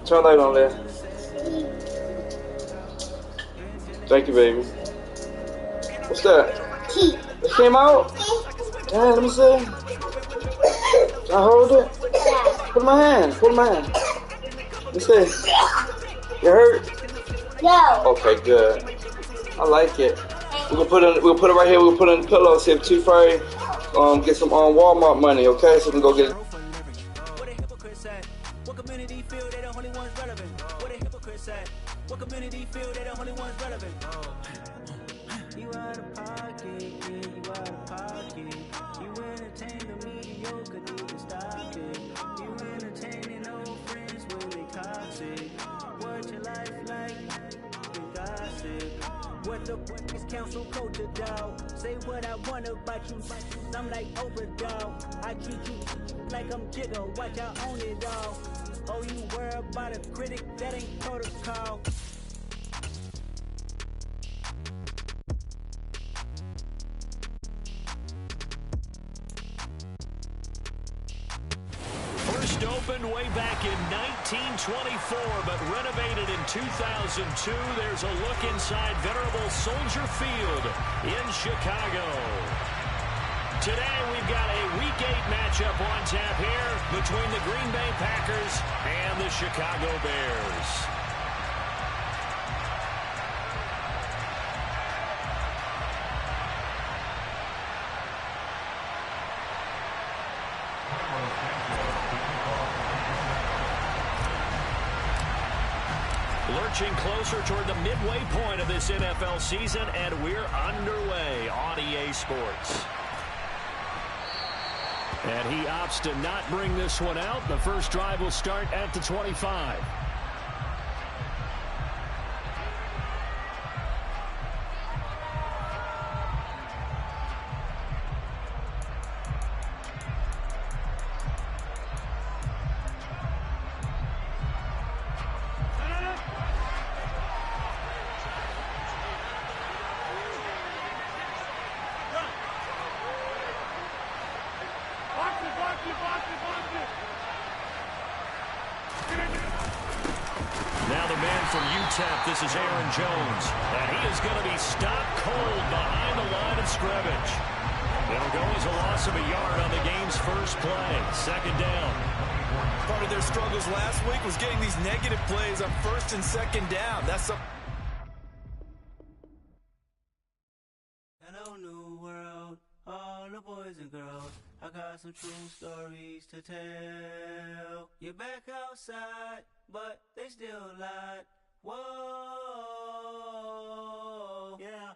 Turn light on there. Thank you, baby. What's that? Key. It came out? Yeah, let me see. Can I hold it? Yeah. Put in my hand. Put in my hand. Let me see. You hurt? No. Okay, good. I like it. We'll put it right here. We'll put it in the pillow. See if Tooth Fairy get some Walmart money. Okay, so we can go get it. What a hypocrite said. What community feel they the only ones relevant? What a hypocrite said. What community feel they the only ones relevant? You out of pocket, yeah, you out of pocket. You entertain the mediocre, need to stop it. You entertaining old friends when they toxic. What your life like? You gossip. What the fuck is council culture, dog? Say what I want about you. I'm like overdog. I treat you like I'm Jigga. Watch I own it all. Oh, you worry about a critic? That ain't protocol. First opened way back in 1924, but renovated in 2002. There's a look inside venerable Soldier Field in Chicago. Today we've got a Week 8 matchup on tap here between the Green Bay Packers and the Chicago Bears. Lurching closer toward the midway point of this NFL season, and we're underway on EA Sports. And he opts to not bring this one out. The first drive will start at the 25. Now the man from UTEP, this is Aaron Jones. And he is going to be stopped cold behind the line of scrimmage. It'll go as a loss of a yard on the game's first play. Second down. Part of their struggles last week was getting these negative plays on first and second down. That's a... Hello, new world, all the boys and girls. I got some true stories to tell. You're back outside, but they still lied. Whoa, yeah.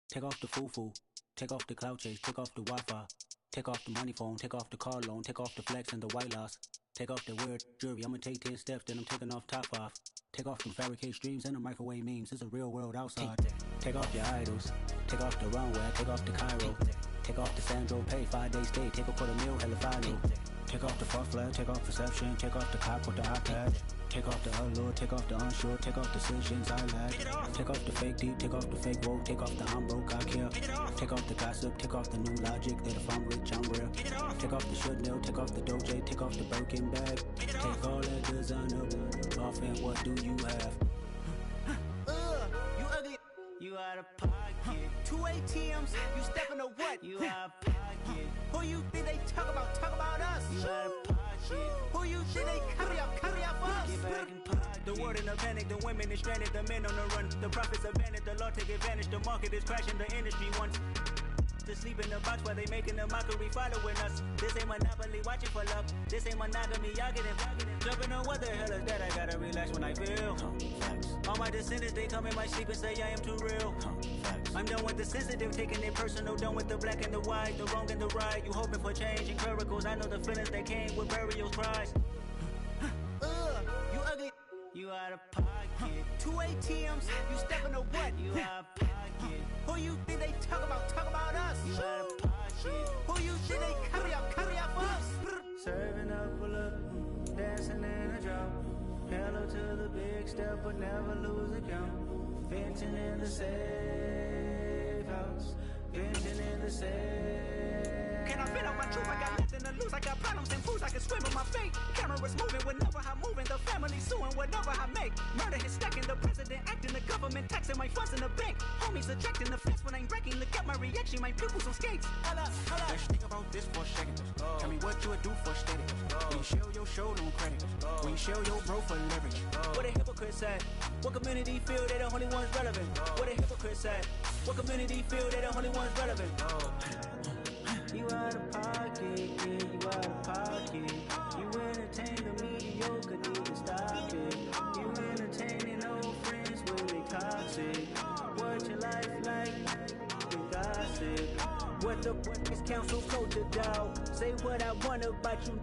Take off the foo-foo, take off the cloud chase, take off the Wi-Fi, take off the money phone, take off the car loan, take off the flex and the white loss, take off the weird jewelry. I'ma take 10 steps, then I'm taking off top off. Take off them fabricated streams and the microwave memes. It's a real world outside. Take off your idols, take off the runway, take off the Cairo. Take off the Sandro Pay, 5-day stay, take a $250,000, hella final. Take off the far flag, take off perception, take off the cop with the iPad. Take off the allure, take off the unsure, take off decisions I lack. Take off the fake deep, take off the fake woke, take off the I'm broke, I care. Take off the gossip, take off the new logic, that if I'm rich, I'm rare. Take off the should know, take off the Doje, take off the Birkin bag. Take all that designer off and what do you have? You ugly. You out of pocket. 2 ATMs, you stepping to what? You out of pocket. Who you think they talk about us? You out of pocket. Who you think they carry out for us? Get back in pocket. The world in a panic, the women is stranded, the men on the run. The profits abandoned, the law take advantage, the market is crashing, the industry wants to sleep in the box while they making a mockery following us. This ain't Monopoly, watching for love. This ain't monogamy, y'all getting jumping on what the hell is that? I gotta relax when I feel. All my descendants, they come in my sleep and say I am too real. I'm done with the sensitive, taking it personal. Done with the black and the white, the wrong and the right. You hoping for change and miracles. I know the feelings that came with burials, cries. You ugly. You out of pocket. 2 ATMs, you stepping to what? You out of pocket. Who you think they talk about us? You out of pocket. Who you think they carry out for us? Serving up a look, dancing in a drop. Hello to the big step, but never lose a count. Venting in the safe house. Venting in the safe. Can I fit out my truth? I got nothing to lose. Congress moving whenever I'm moving. The family suing whatever I make. Murder is stacking, the president acting, the government taxing my funds in the bank. Homies ejecting the fence when I'm breaking. Look at my reaction, my pupils on skates. Hold up. Let's think about this for a second. Tell me what you would do for steady. When you show your show, no credit. When you show your bro for leverage. What a hypocrite said. What community feel they the only ones relevant? What a hypocrite said. What community feel they the only ones relevant? You out of pocket, yeah, you out of pocket. You entertain the mediocre, need to stop it. You entertaining old friends when they toxic. What your life like? You gossip. What the fuck is council culture, dog? Say what I want about you.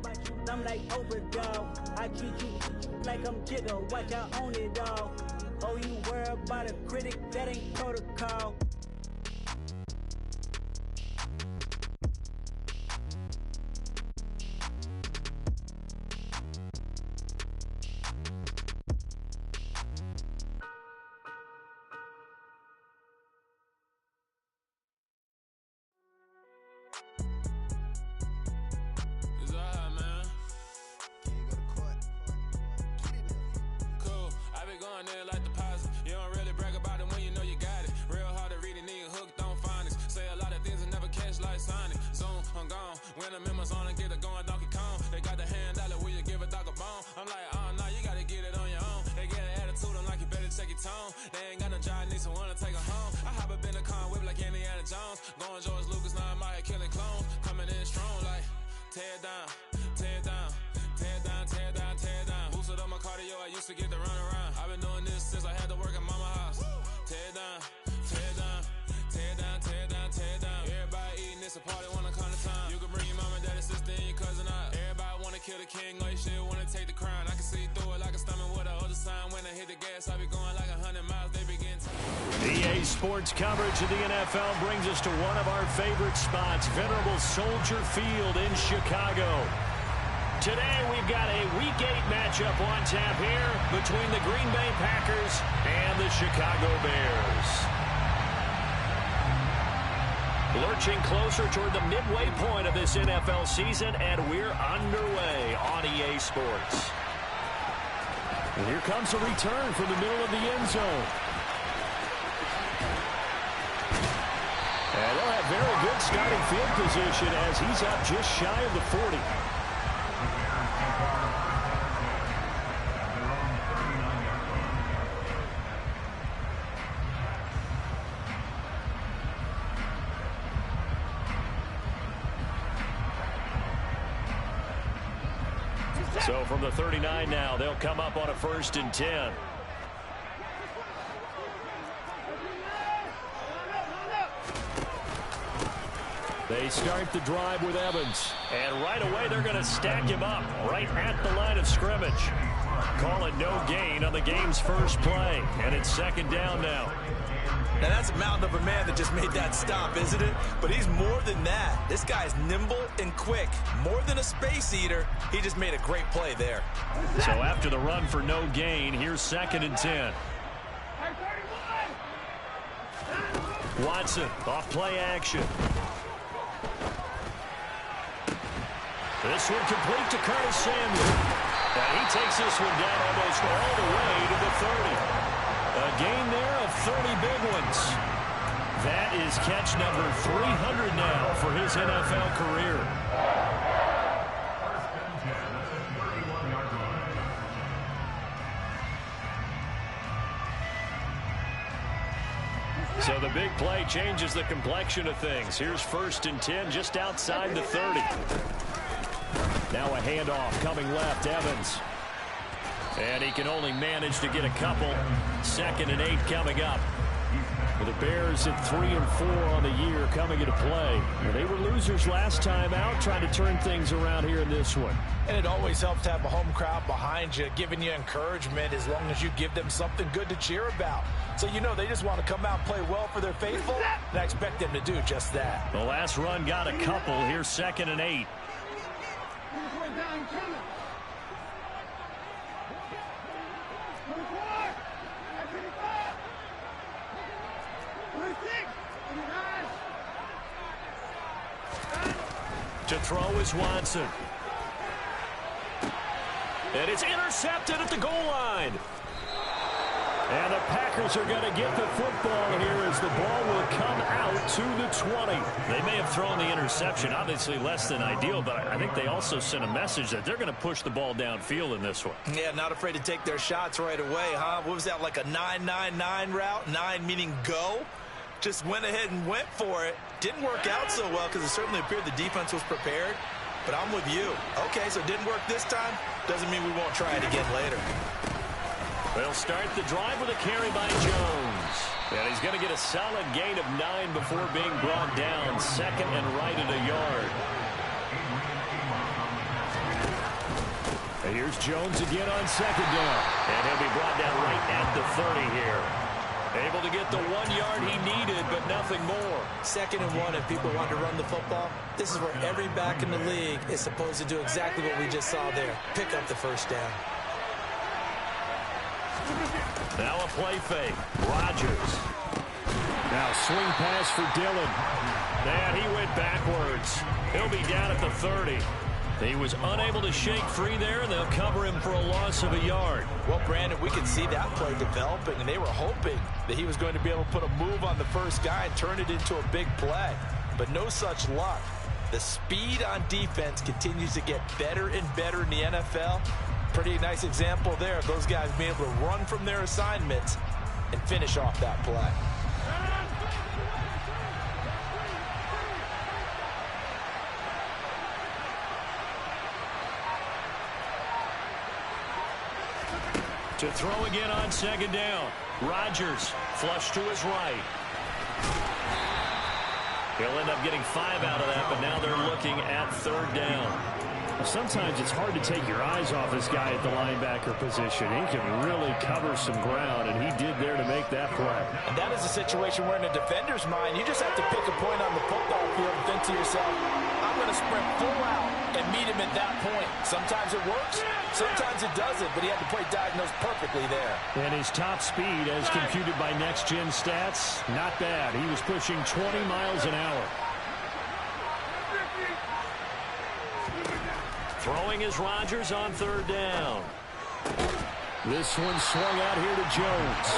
I'm like overdog. I treat you like I'm Jigga. Watch I own it all. Oh, you worry about a critic? That ain't protocol. EA Sports coverage of the NFL brings us to one of our favorite spots, venerable Soldier Field in Chicago. Today we've got a Week 8 matchup on tap here between the Green Bay Packers and the Chicago Bears. Lurching closer toward the midway point of this NFL season, and we're underway on EA Sports. And here comes a return from the middle of the end zone. And they'll have very good starting field position as he's up just shy of the 40. So from the 39 now, they'll come up on a 1st and 10. They start the drive with Evans. And right away, they're going to stack him up right at the line of scrimmage. Call it no gain on the game's first play. And it's 2nd down now. Now, that's a mountain of a man that just made that stop, isn't it? But he's more than that. This guy's nimble and quick. More than a space eater, he just made a great play there. So after the run for no gain, here's 2nd and 10. Watson, off play action. This one complete to Curtis Samuel. And he takes this one down almost all the way to the 30. A gain there of 30 big ones. That is catch number 300 now for his NFL career. So the big play changes the complexion of things. Here's 1st and 10 just outside the 30. Now a handoff coming left, Evans. And he can only manage to get a couple. 2nd and 8 coming up. The Bears at 3 and 4 on the year coming into play. They were losers last time out, trying to turn things around here in this one. And it always helps to have a home crowd behind you, giving you encouragement as long as you give them something good to cheer about. So you know they just want to come out and play well for their faithful, and I expect them to do just that. The last run got a couple. Here's 2nd and 8. To throw is Watson. And it's intercepted at the goal line. And the Packers are going to get the football here as the ball will come out to the 20. They may have thrown the interception, obviously less than ideal, but I think they also sent a message that they're going to push the ball downfield in this one. Yeah, not afraid to take their shots right away, huh? What was that, like a 9-9-9 route? 9 meaning go? Just went ahead and went for it. Didn't work out so well because it certainly appeared the defense was prepared. But I'm with you. Okay, so it didn't work this time. Doesn't mean we won't try it again later. They'll start the drive with a carry by Jones. And he's going to get a solid gain of 9 before being brought down. Second and right at a yard. And here's Jones again on second down. And he'll be brought down right at the 30 here. Able to get the 1 yard he needed, but nothing more. Second and 1, if people want to run the football, this is where every back in the league is supposed to do exactly what we just saw there. Pick up the first down. Now a play fake. Rodgers. Now swing pass for Dillon. And he went backwards. He'll be down at the 30. He was unable to shake free there, and they'll cover him for a loss of a yard. Well, Brandon, we could see that play developing, and they were hoping that he was going to be able to put a move on the first guy and turn it into a big play. But no such luck. The speed on defense continues to get better and better in the NFL. Pretty nice example there of those guys being able to run from their assignments and finish off that play. To throw again on second down. Rodgers flush to his right. He'll end up getting 5 out of that, but now they're looking at third down. Sometimes it's hard to take your eyes off this guy at the linebacker position. He can really cover some ground, and he did there to make that play. And that is a situation where in a defender's mind, you just have to pick a point on the football field and think to yourself, I'm going to sprint full out and meet him at that point. Sometimes it works, sometimes it doesn't, but he had the play diagnosed perfectly there. And his top speed, as computed by Next Gen Stats, not bad. He was pushing 20 miles an hour. Throwing is Rodgers on third down. This one swung out here to Jones.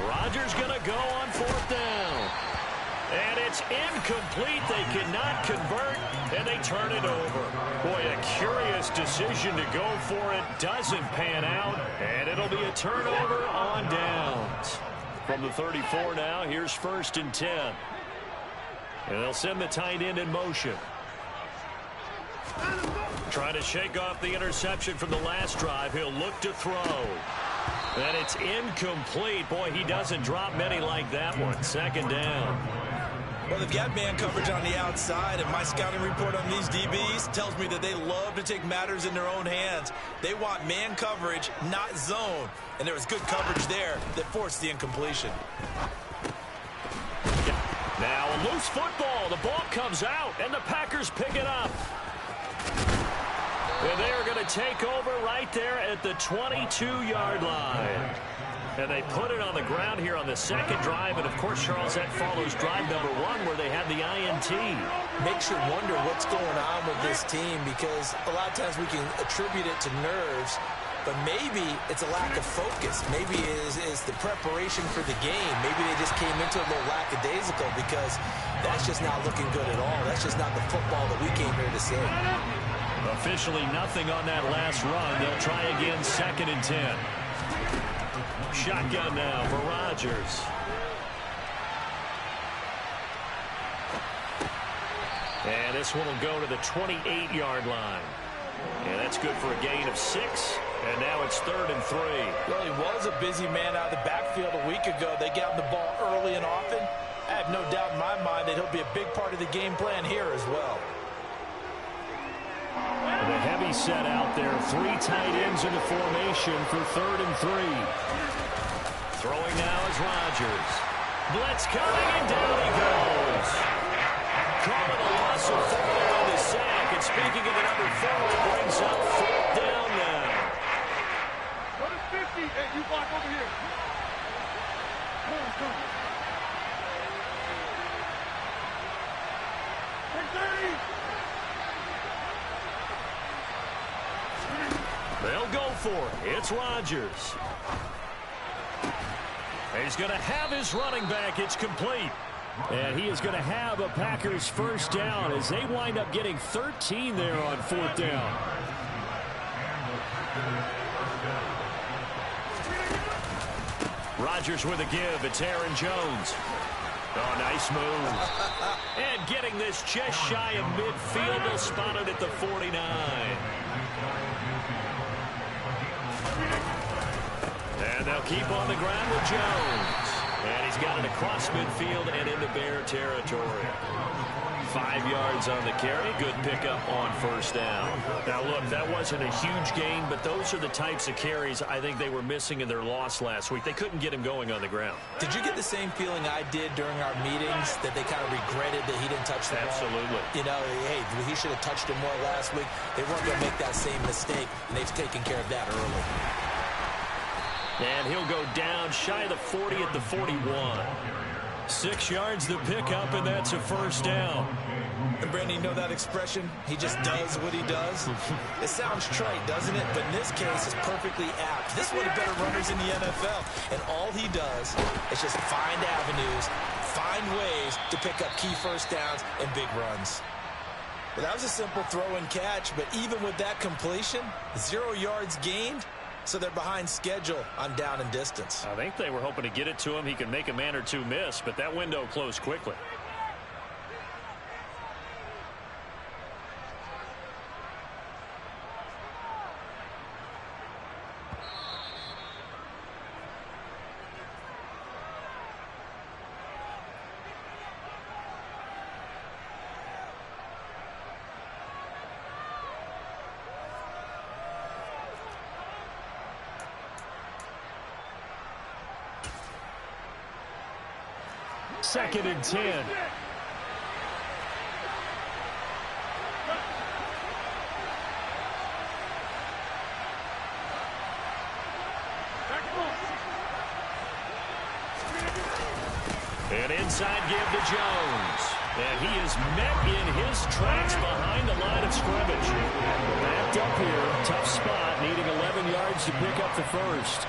Rodgers going to go on fourth down. And it's incomplete. They cannot convert, and they turn it over. Boy, a curious decision to go for it. Doesn't pan out, and it'll be a turnover on downs. From the 34 now, here's first and 10. And they'll send the tight end in motion. Trying to shake off the interception from the last drive. He'll look to throw. And it's incomplete. Boy, he doesn't drop many like that one. Second down. Well, they've got man coverage on the outside, and my scouting report on these DBs tells me that they love to take matters in their own hands. They want man coverage, not zone. And there was good coverage there that forced the incompletion. Now a loose football. The ball comes out, and the Packers pick it up. And they are going to take over right there at the 22-yard line. And they put it on the ground here on the second drive. And, of course, Charles, that follows drive number 1 where they had the INT. Makes you wonder what's going on with this team because a lot of times we can attribute it to nerves, but maybe it's a lack of focus. Maybe it is the preparation for the game. Maybe they just came into it a little lackadaisical because that's just not looking good at all. That's just not the football that we came here to see. Officially nothing on that last run. They'll try again, second and 10. Shotgun now for Rodgers. And this one will go to the 28-yard line. And that's good for a gain of 6. And now it's third and 3. Well, he was a busy man out of the backfield a week ago. They got him the ball early and often. I have no doubt in my mind that he'll be a big part of the game plan here as well. The heavy set out there. 3 tight ends in the formation for third and 3. Throwing now is Rodgers. Blitz coming, and down he goes. Calling a loss of 4 on the sack. And speaking of the number 4, it brings up fourth down now. What is 50? Hey, you block over here. They'll go for it. It's Rodgers. He's going to have his running back. It's complete. And he is going to have a Packers first down as they wind up getting 13 there on 4th down. Rodgers with a give. It's Aaron Jones. Oh, nice move. And getting this just shy of midfield. They'll spot it at the 49. And they'll keep on the ground with Jones. And he's got it across midfield and into Bear territory. 5 yards on the carry. Good pickup on first down. Now, look, that wasn't a huge gain, but those are the types of carries I think they were missing in their loss last week. They couldn't get him going on the ground. Did you get the same feeling I did during our meetings, that they kind of regretted that he didn't touch the ball? Absolutely. You know, hey, he should have touched it more last week. They weren't going to make that same mistake, and they've taken care of that early. And he'll go down shy of the 40 at the 41. 6 yards to pick up, and that's a first down. And Brandon, you know that expression? He just does what he does. It sounds trite, doesn't it? But in this case, it's perfectly apt. This is one of the better runners in the NFL. And all he does is just find avenues, find ways to pick up key first downs and big runs. But that was a simple throw and catch, but even with that completion, 0 yards gained. So they're behind schedule on down and distance. I think they were hoping to get it to him. He could make a man or two miss, but that window closed quickly. Second and 10. An inside give to Jones. And he is met in his tracks behind the line of scrimmage. Backed up here. Tough spot. Needing 11 yards to pick up the first.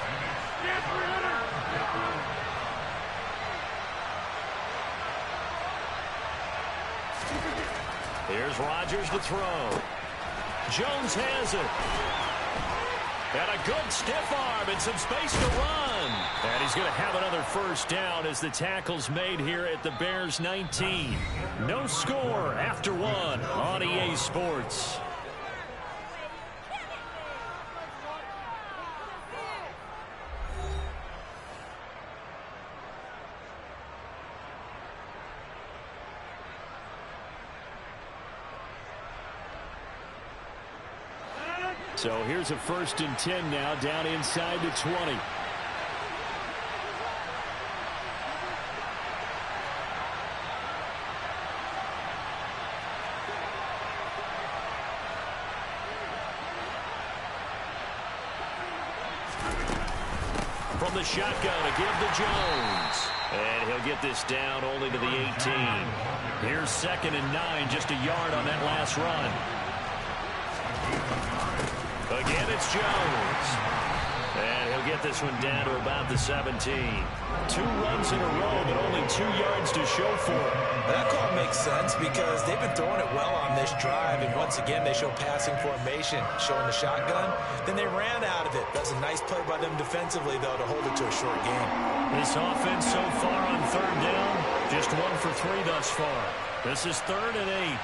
Here's Rodgers to throw. Jones has it. And a good stiff arm and some space to run. And he's going to have another first down as the tackle's made here at the Bears 19. No score after 1 on EA Sports. So here's a 1st and 10 now, down inside the 20. From the shotgun, a give to Jones. And he'll get this down only to the 18. Here's 2nd and 9, just a yard on that last run. Again, it's Jones. And he'll get this one down to about the 17. 2 runs in a row, but only 2 yards to show for it. That call makes sense because they've been throwing it well on this drive, and once again they show passing formation, showing the shotgun. Then they ran out of it. That's a nice play by them defensively, though, to hold it to a short game. This offense so far on 3rd down, just 1 for 3 thus far. This is 3rd and 8.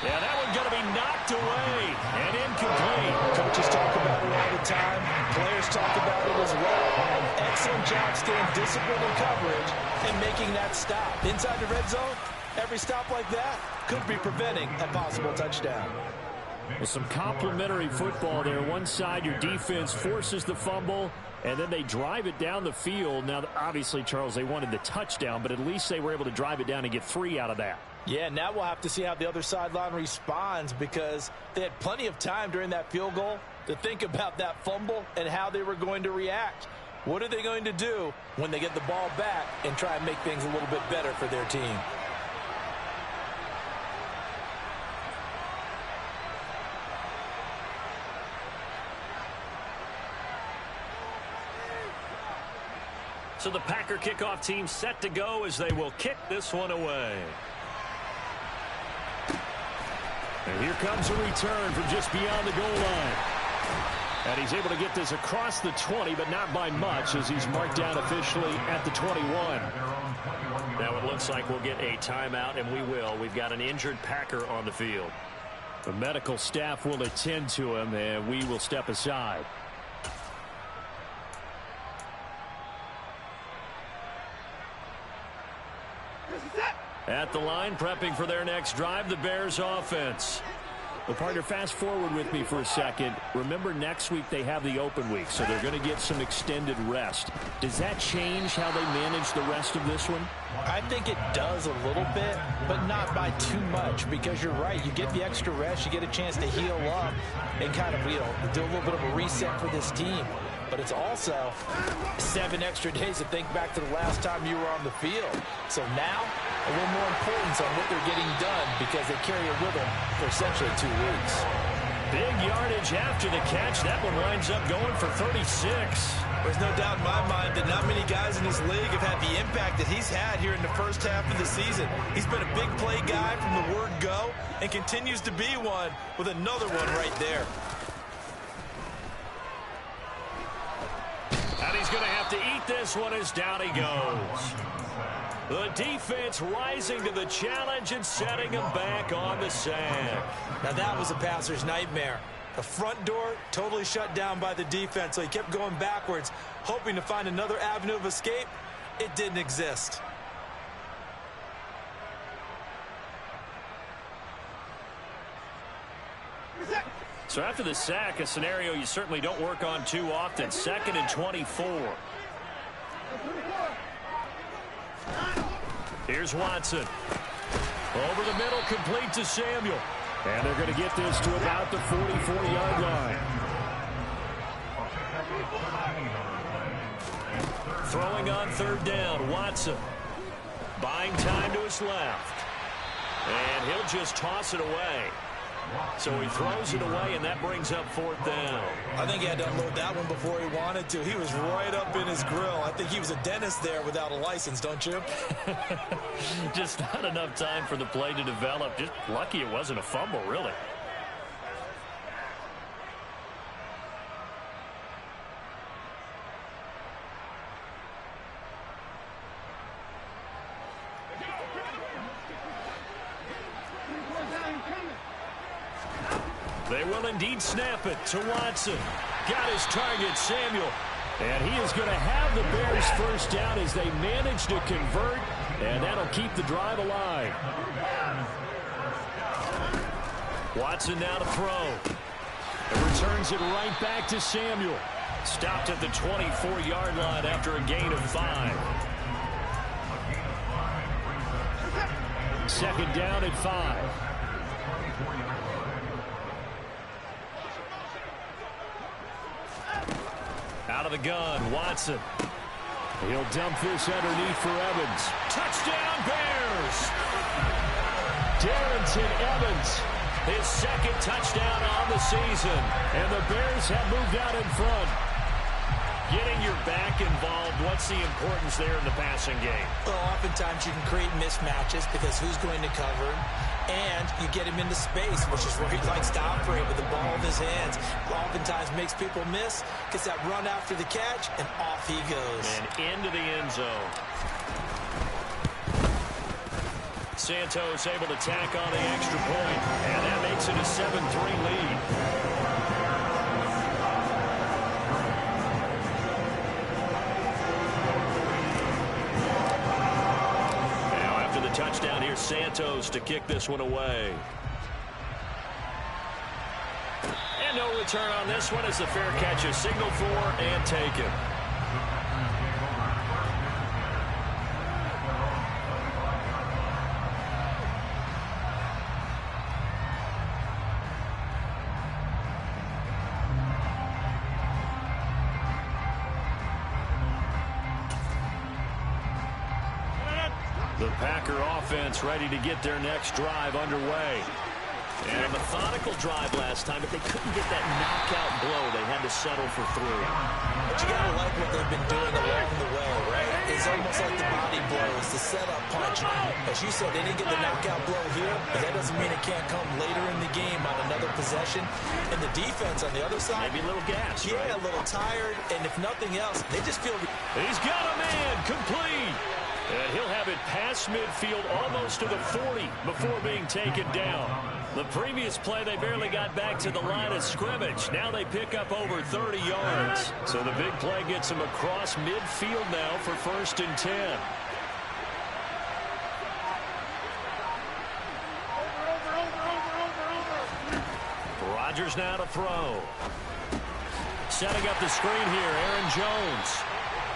Yeah, that one's going to be knocked away and incomplete. Coaches talk about it all the time. Players talk about it as well. Excellent job staying disciplined in coverage and making that stop. Inside the red zone, every stop like that could be preventing a possible touchdown. Well, some complimentary football there. One side, your defense forces the fumble, and then they drive it down the field. Now, obviously, Charles, they wanted the touchdown, but at least they were able to drive it down and get 3 out of that. Yeah, now we'll have to see how the other sideline responds, because they had plenty of time during that field goal to think about that fumble and how they were going to react. What are they going to do when they get the ball back and try and make things a little bit better for their team? So the Packer kickoff team set to go as they will kick this one away. And here comes a return from just beyond the goal line. And he's able to get this across the 20, but not by much, as he's marked down officially at the 21. Now it looks like we'll get a timeout, and we will. We've got an injured Packer on the field. The medical staff will attend to him, and we will step aside. At the line, prepping for their next drive, the Bears offense. Well, partner, fast forward with me for a second. Remember, next week they have the open week, so they're going to get some extended rest. Does that change how they manage the rest of this one? I think it does a little bit, but not by too much, because you're right. You get the extra rest, you get a chance to heal up and kind of, do a little bit of a reset for this team. But it's also 7 extra days to think back to the last time you were on the field. So now, a little more importance on what they're getting done, because they carry it with them for essentially 2 weeks. Big yardage after the catch. That one winds up going for 36. There's no doubt in my mind that not many guys in this league have had the impact that he's had here in the first half of the season. He's been a big play guy from the word go and continues to be one with another one right there. And he's going to have to eat this one as down he goes. The defense rising to the challenge and setting him back on the sack. Now that was a passer's nightmare. The front door totally shut down by the defense, so he kept going backwards, hoping to find another avenue of escape. It didn't exist. So after the sack, a scenario you certainly don't work on too often. 2nd and 24. Here's Watson. Over the middle, complete to Samuel. And they're going to get this to about the 44-yard line. Throwing on 3rd down, Watson. Buying time to his left. And he'll just toss it away. So he throws it away, and that brings up 4th down. I think he had to unload that one before he wanted to. He was right up in his grill. I think he was a dentist there without a license, don't you? Just not enough time for the play to develop. Just lucky it wasn't a fumble, really. They will indeed snap it to Watson. Got his target, Samuel. And he is going to have the Bears first down as they manage to convert, and that'll keep the drive alive. Watson now to throw. And returns it right back to Samuel. Stopped at the 24-yard line after a gain of 5. 2nd down at 5. Out of the gun, Watson. He'll dump this underneath for Evans. Touchdown, Bears! Darrynton Evans, his 2nd touchdown on the season. And the Bears have moved out in front. Getting your back involved, what's the importance there in the passing game? Well, oftentimes you can create mismatches because who's going to cover him, and you get him into space, which is where he likes to operate with the ball in his hands. Oftentimes makes people miss, gets that run after the catch, and off he goes. And into the end zone. Santos able to tack on the extra point, and that makes it a 7-3 lead. Touchdown here, Santos to kick this one away. return on this one as the fair catch is signaled for and taken. The Packer offense ready to get their next drive underway. And a methodical drive last time, but they couldn't get that knockout blow. They had to settle for 3. But you got to like what they've been doing along the way, right? It's almost like the body blows, the setup punch. As you said, they didn't get the knockout blow here, but that doesn't mean it can't come later in the game on another possession. And the defense on the other side, maybe a little gas. Yeah, right? A little tired, and if nothing else, they just feel... He's got a man, complete. And he'll have it past midfield almost to the 40 before being taken down. The previous play, they barely got back to the line of scrimmage. Now they pick up over 30 yards. So the big play gets them across midfield now for 1st and 10. Rodgers now to throw. Setting up the screen here, Aaron Jones.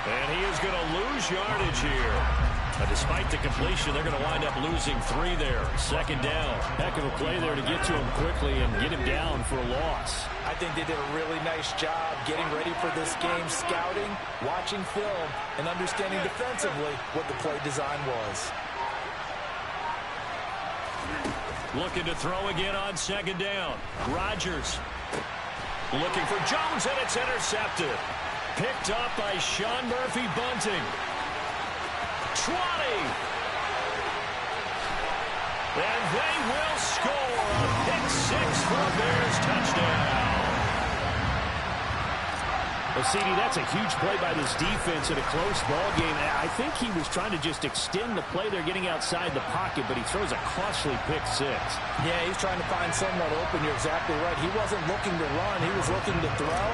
And he is going to lose yardage here. Despite the completion, they're going to wind up losing 3 there. 2nd down. Heck of a play there to get to him quickly and get him down for a loss. I think they did a really nice job getting ready for this game, scouting, watching film, and understanding defensively what the play design was. Looking to throw again on 2nd down. Rodgers looking for Jones, and it's intercepted. Picked up by Sean Murphy-Bunting. 20. And they will score a pick 6 for a Bears touchdown. Well, CD, that's a huge play by this defense in a close ball game. I think he was trying to just extend the play. They're getting outside the pocket, but he throws a costly pick 6. Yeah, he's trying to find someone open. You're exactly right. He wasn't looking to run. He was looking to throw.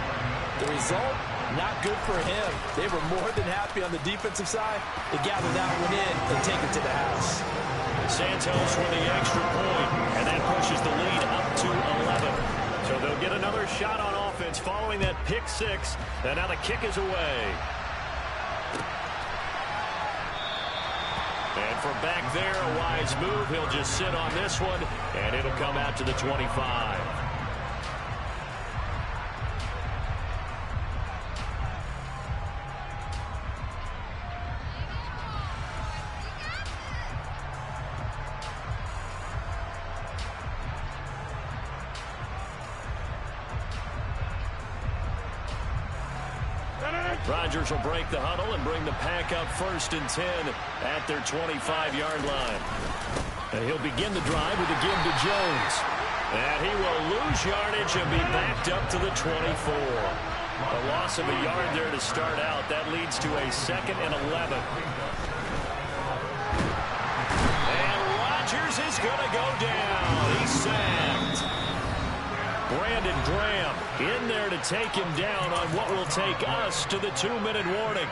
The result, not good for him. They were more than happy on the defensive side to gather that one in and take it to the house. Santos with the extra point, and that pushes the lead up to 11. So they'll get another shot on offense following that pick 6, and now the kick is away. And from back there, a wise move. He'll just sit on this one, and it'll come out to the 25. Rodgers will break the huddle and bring the Pack up 1st and 10 at their 25-yard line. And he'll begin the drive with a give to Jones. And he will lose yardage and be backed up to the 24. A loss of a yard there to start out. That leads to a 2nd and 11. And Rodgers is going to go down. He's sacked. Brandon Graham in there to take him down on what will take us to the 2-minute warning.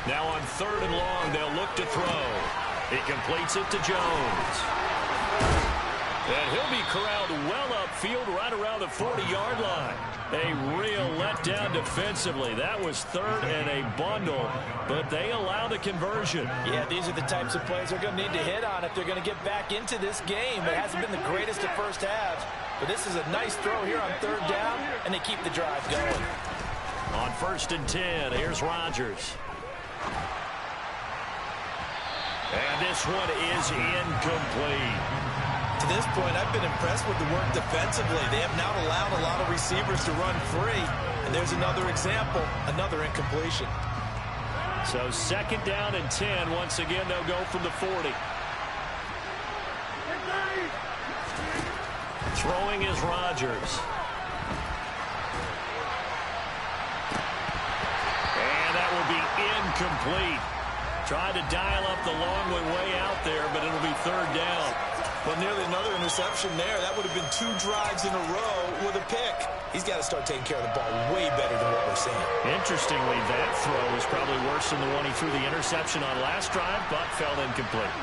Now on 3rd and long, they'll look to throw. He completes it to Jones. And he'll be corralled well upfield right around the 40-yard line. A real letdown defensively. That was 3rd and a bundle, but they allow the conversion. Yeah, these are the types of plays they're going to need to hit on if they're going to get back into this game. It hasn't been the greatest of first halves, but this is a nice throw here on 3rd down, and they keep the drive going. On 1st and 10, here's Rodgers. And this one is incomplete. To this point, I've been impressed with the work defensively. They have now allowed a lot of receivers to run free. And there's another example, another incompletion. So 2nd down and 10. Once again, they'll go from the 40. Throwing is Rodgers. And that will be incomplete. Tried to dial up the long one way out there, but it'll be 3rd down. Well, nearly another interception there. That would have been 2 drives in a row with a pick. He's got to start taking care of the ball way better than what we're seeing. Interestingly, that throw is probably worse than the one he threw the interception on last drive, but fell incomplete.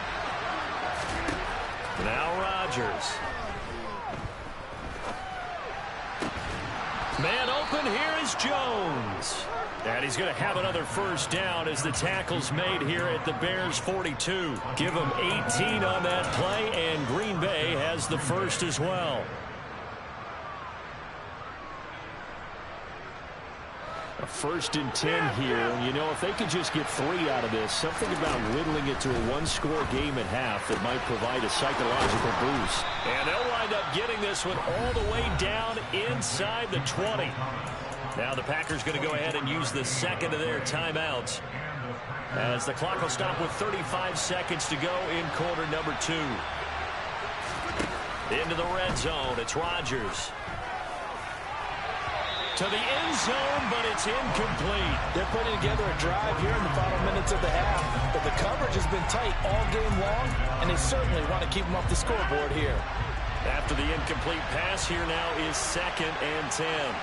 Now Rodgers. Man open, here is Jones. And he's going to have another first down as the tackle's made here at the Bears 42. Give him 18 on that play, and Green Bay has the first as well. A 1st and 10 here, and you know, if they could just get 3 out of this, something about whittling it to a 1-score game at half that might provide a psychological boost. And they'll wind up getting this one all the way down inside the 20. Now the Packers going to go ahead and use the second of their timeouts, as the clock will stop with 35 seconds to go in quarter number 2. Into the red zone, it's Rodgers. To the end zone, but it's incomplete. They're putting together a drive here in the final minutes of the half, but the coverage has been tight all game long, and they certainly want to keep them off the scoreboard here. After the incomplete pass, here now is 2nd and 10.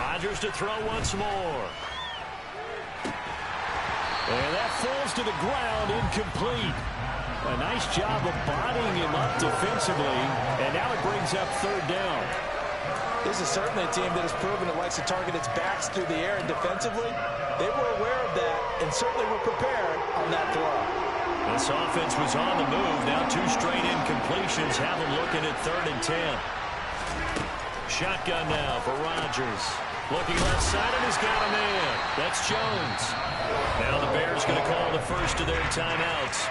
Rodgers to throw once more. And that falls to the ground, incomplete. A nice job of bodying him up defensively, and now it brings up 3rd down. This is certainly a team that has proven it likes to target its backs through the air, and defensively, they were aware of that and certainly were prepared on that throw. This offense was on the move. Now 2 straight incompletions have them looking at 3rd and 10. Shotgun now for Rodgers. Looking left side, and he's got a man. That's Jones. Now the Bears going to call the first of their timeouts,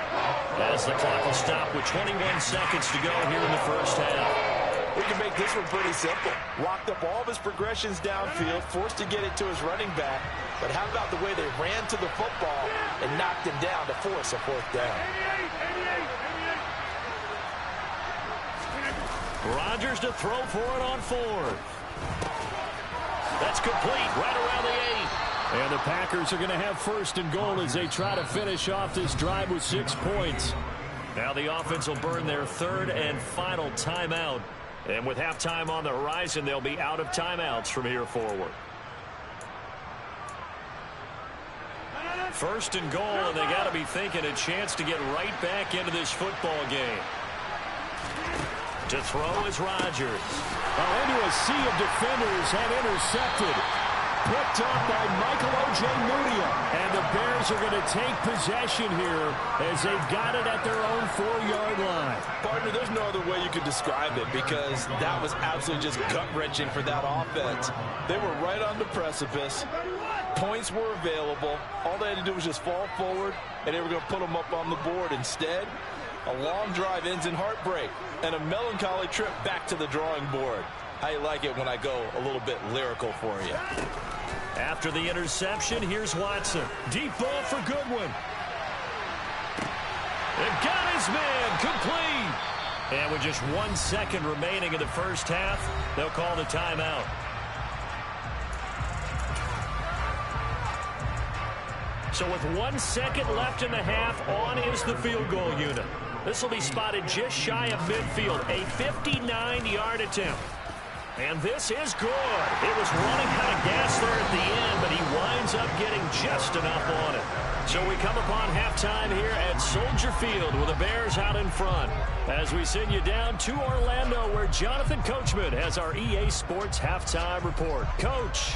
as the clock will stop with 21 seconds to go here in the first half. We can make this one pretty simple. Walked up all of his progressions downfield, forced to get it to his running back. But how about the way they ran to the football and knocked him down to force a 4th down? Rodgers to throw for it on 4th. That's complete right around the 8. And the Packers are going to have 1st and goal as they try to finish off this drive with 6 points. Now the offense will burn their 3rd and final timeout. And with halftime on the horizon, they'll be out of timeouts from here forward. 1st and goal, and they got to be thinking a chance to get right back into this football game. To throw is Rodgers. Into a sea of defenders and intercepted. Picked up by Michael Ojemudia. And the Bears are going to take possession here as they've got it at their own 4-yard line. Partner, there's no other way you could describe it, because that was absolutely just gut-wrenching for that offense. They were right on the precipice. Points were available. All they had to do was just fall forward, and they were going to put them up on the board. Instead, a long drive ends in heartbreak and a melancholy trip back to the drawing board. I like it when I go a little bit lyrical for you. After the interception, here's Watson. Deep ball for Goodwin. They've got his man, complete. And with just 1 second remaining in the first half, they'll call the timeout. So with 1 second left in the half, on is the field goal unit. This will be spotted just shy of midfield, a 59-yard attempt. And this is good. It was running out of gas there at the end, but he winds up getting just enough on it. So we come upon halftime here at Soldier Field with the Bears out in front, as we send you down to Orlando, where Jonathan Coachman has our EA Sports halftime report. Coach.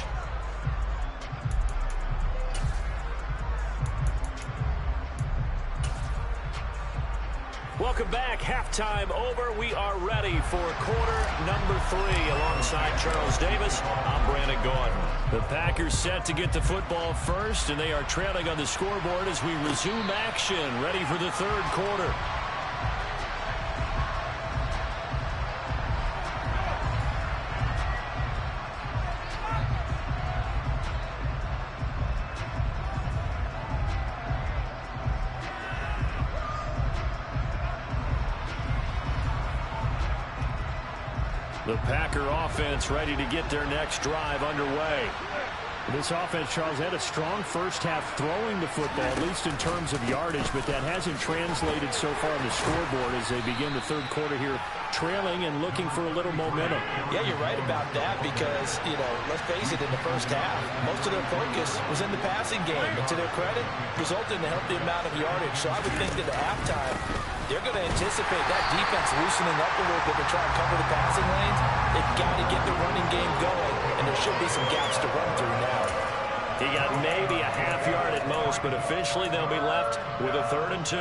Welcome back. Halftime over. We are ready for quarter number 3. Alongside Charles Davis, I'm Brandon Gordon. The Packers set to get the football first, and they are trailing on the scoreboard as we resume action, ready for the 3rd quarter. The Packer offense ready to get their next drive underway. This offense, Charles, had a strong first half throwing the football, at least in terms of yardage, but that hasn't translated so far on the scoreboard as they begin the third quarter here, trailing and looking for a little momentum. Yeah, you're right about that because, let's face it, in the first half, most of their focus was in the passing game. And to their credit, resulted in a healthy amount of yardage. So I would think that at halftime, they're going to anticipate that defense loosening up a little bit to try and cover the passing lanes. They've got to get the running game going, and there should be some gaps to run through now. He got maybe a half yard at most, but officially they'll be left with a 3rd and 2.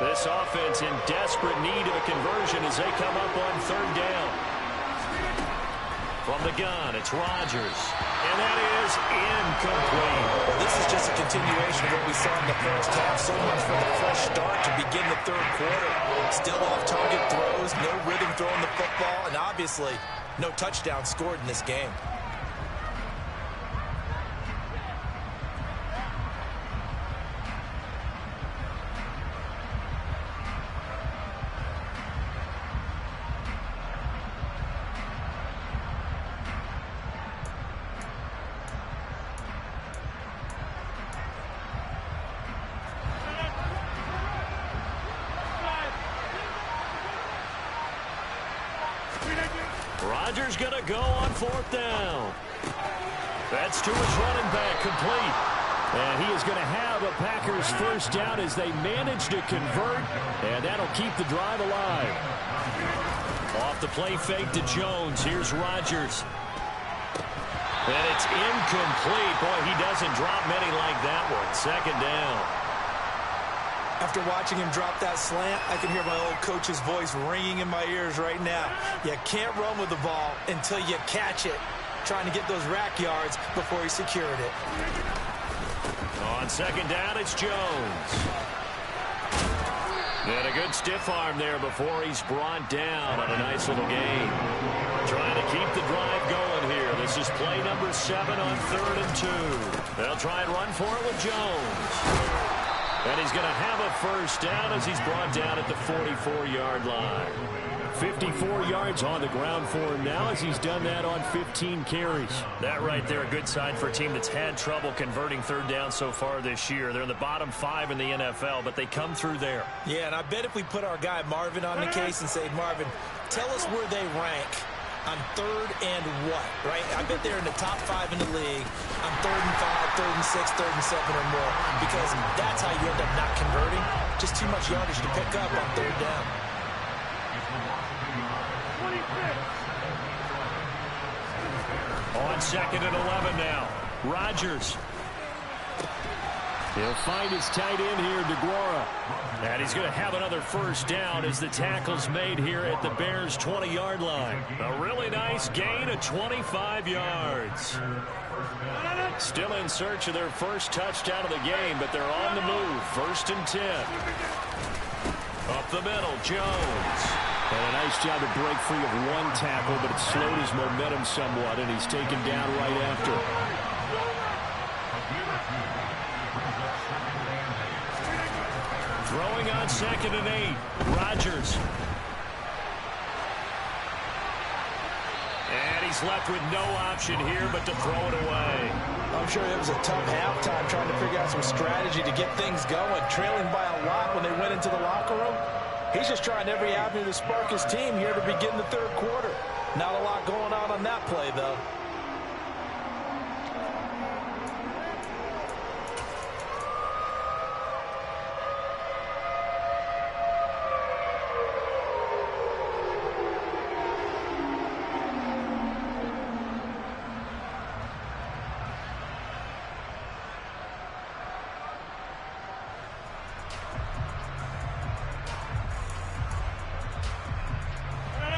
This offense in desperate need of a conversion as they come up on 3rd down. From the gun, it's Rodgers. And that is incomplete. Well, this is just a continuation of what we saw in the first half. So much for the fresh start to begin the third quarter. Still off-target throws, no rhythm throwing the football, and obviously no touchdown scored in this game. Rodgers going to go on 4th down. That's to his running back, complete. And he is going to have a Packers first down as they manage to convert, and that'll keep the drive alive. Off the play fake to Jones. Here's Rodgers. And it's incomplete. Boy, he doesn't drop many like that one. 2nd down. After watching him drop that slant, I can hear my old coach's voice ringing in my ears right now. You can't run with the ball until you catch it. Trying to get those rack yards before he secured it. On 2nd down, it's Jones. And a good stiff arm there before he's brought down on a nice little gain. Trying to keep the drive going here. This is play number 7 on 3rd and 2. They'll try and run for it with Jones. And he's going to have a first down as he's brought down at the 44-yard line. 54 yards on the ground for him now as he's done that on 15 carries. That right there, a good sign for a team that's had trouble converting 3rd down so far this year. They're in the bottom 5 in the NFL, but they come through there. Yeah, and I bet if we put our guy Marvin on the case and say, Marvin, tell us where they rank on 3rd and what, right? I bet they're in the top 5 in the league on 3rd and 5, 3rd and 6, 3rd and 7 or more, because that's how you end up not converting. Just too much yardage to pick up on 3rd down. On 2nd and 11 now. Rodgers. He'll find his tight end here, DeGuara. And he's going to have another first down as the tackle's made here at the Bears' 20-yard line. A really nice gain of 25 yards. Still in search of their first touchdown of the game, but they're on the move. 1st and 10. Up the middle, Jones. And a nice job to break free of one tackle, but it slowed his momentum somewhat, and he's taken down right after. Throwing on 2nd and 8. Rodgers. And he's left with no option here but to throw it away. I'm sure it was a tough halftime trying to figure out some strategy to get things going. Trailing by a lot when they went into the locker room. He's just trying every avenue to spark his team here to begin the third quarter. Not a lot going on that play, though.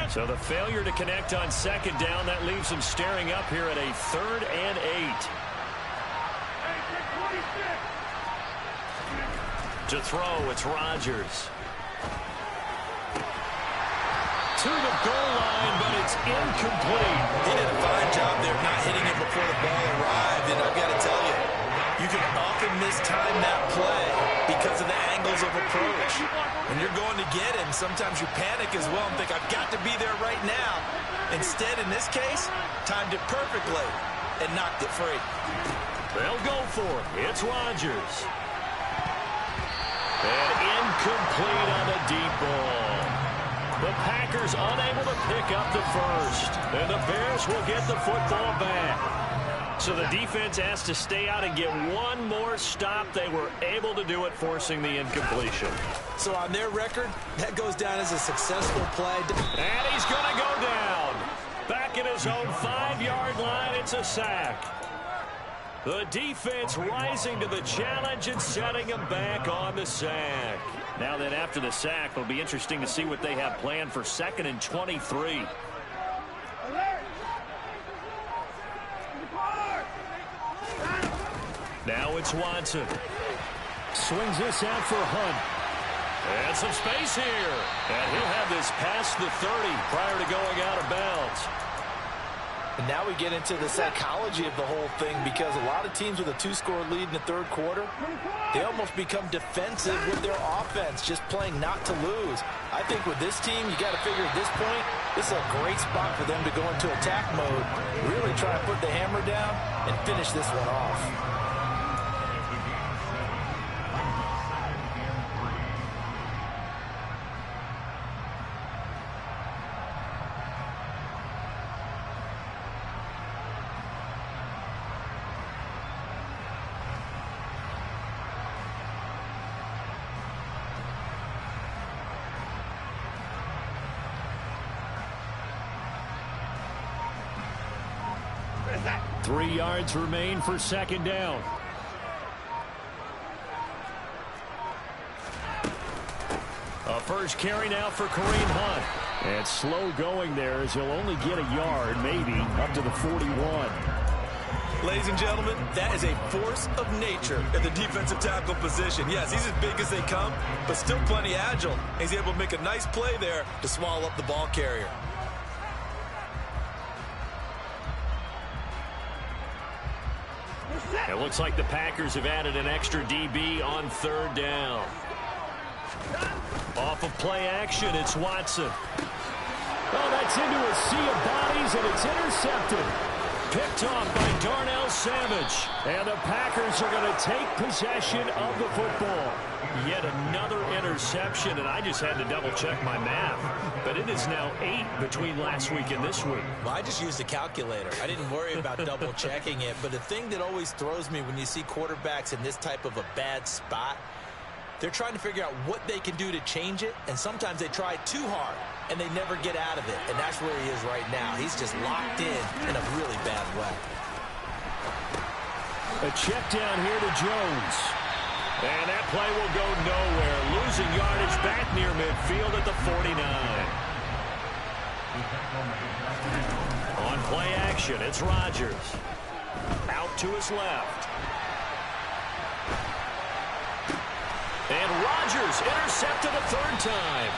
So the failure to connect on 2nd down, that leaves him staring up here at a 3rd and 8. To throw, it's Rodgers. To the goal line, but it's incomplete. He did a fine job there not hitting it before the ball arrived, and I've got to tell you, you can often mistime that play. because of the angles of approach. When you're going to get him, sometimes you panic as well and think, I've got to be there right now. Instead, in this case, timed it perfectly and knocked it free. They'll go for it. It's Rodgers. And incomplete on a deep ball. The Packers unable to pick up the first. And the Bears will get the football back. So the defense has to stay out and get one more stop. They were able to do it, forcing the incompletion. So on their record, that goes down as a successful play. And he's going to go down. Back at his own 5-yard line, it's a sack. The defense rising to the challenge and setting him back on the sack. Now then, after the sack, it'll be interesting to see what they have planned for 2nd and 23. Now it's Watson. Swings this out for Hunt. And some space here. And he'll have this past the 30 prior to going out of bounds. And now we get into the psychology of the whole thing, because a lot of teams with a 2-score lead in the third quarter, they almost become defensive with their offense, just playing not to lose. I think with this team, you got to figure at this point, this is a great spot for them to go into attack mode, really try to put the hammer down and finish this one off. Three yards remain for 2nd down. A first carry now for Kareem Hunt. And slow going there, as he'll only get a yard, maybe, up to the 41. Ladies and gentlemen, that is a force of nature at the defensive tackle position. Yes, he's as big as they come, but still plenty agile. He's able to make a nice play there to swallow up the ball carrier. It looks like the Packers have added an extra DB on 3rd down. Off of play action, it's Watson. Oh, that's into a sea of bodies, and it's intercepted. Picked off by Darnell Savage. And the Packers are going to take possession of the football. Yet another interception, and I just had to double-check my math. But it is now 8 between last week and this week. Well, I just used a calculator. I didn't worry about double-checking it. But the thing that always throws me when you see quarterbacks in this type of a bad spot, they're trying to figure out what they can do to change it, and sometimes they try too hard, and they never get out of it. And that's where he is right now. He's just locked in a really bad way. A check down here to Jones. And that play will go nowhere. Losing yardage back near midfield at the 49. On play action, it's Rodgers. Out to his left. And Rodgers intercepted a 3rd time.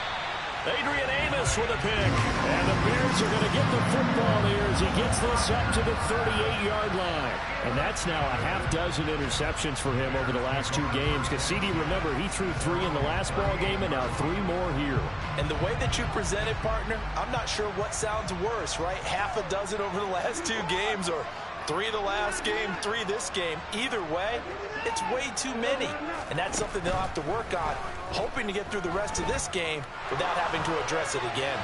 Adrian Amos with a pick. And the Bears are going to get the football here as he gets this up to the 38-yard line. And that's now a half dozen interceptions for him over the last 2 games. Because CD, remember, he threw 3 in the last ball game and now 3 more here. And the way that you present it, partner, I'm not sure what sounds worse, right? Half a dozen over the last 2 games, or 3 the last game, 3 this game. Either way, it's way too many. And that's something they'll have to work on, hoping to get through the rest of this game without having to address it again.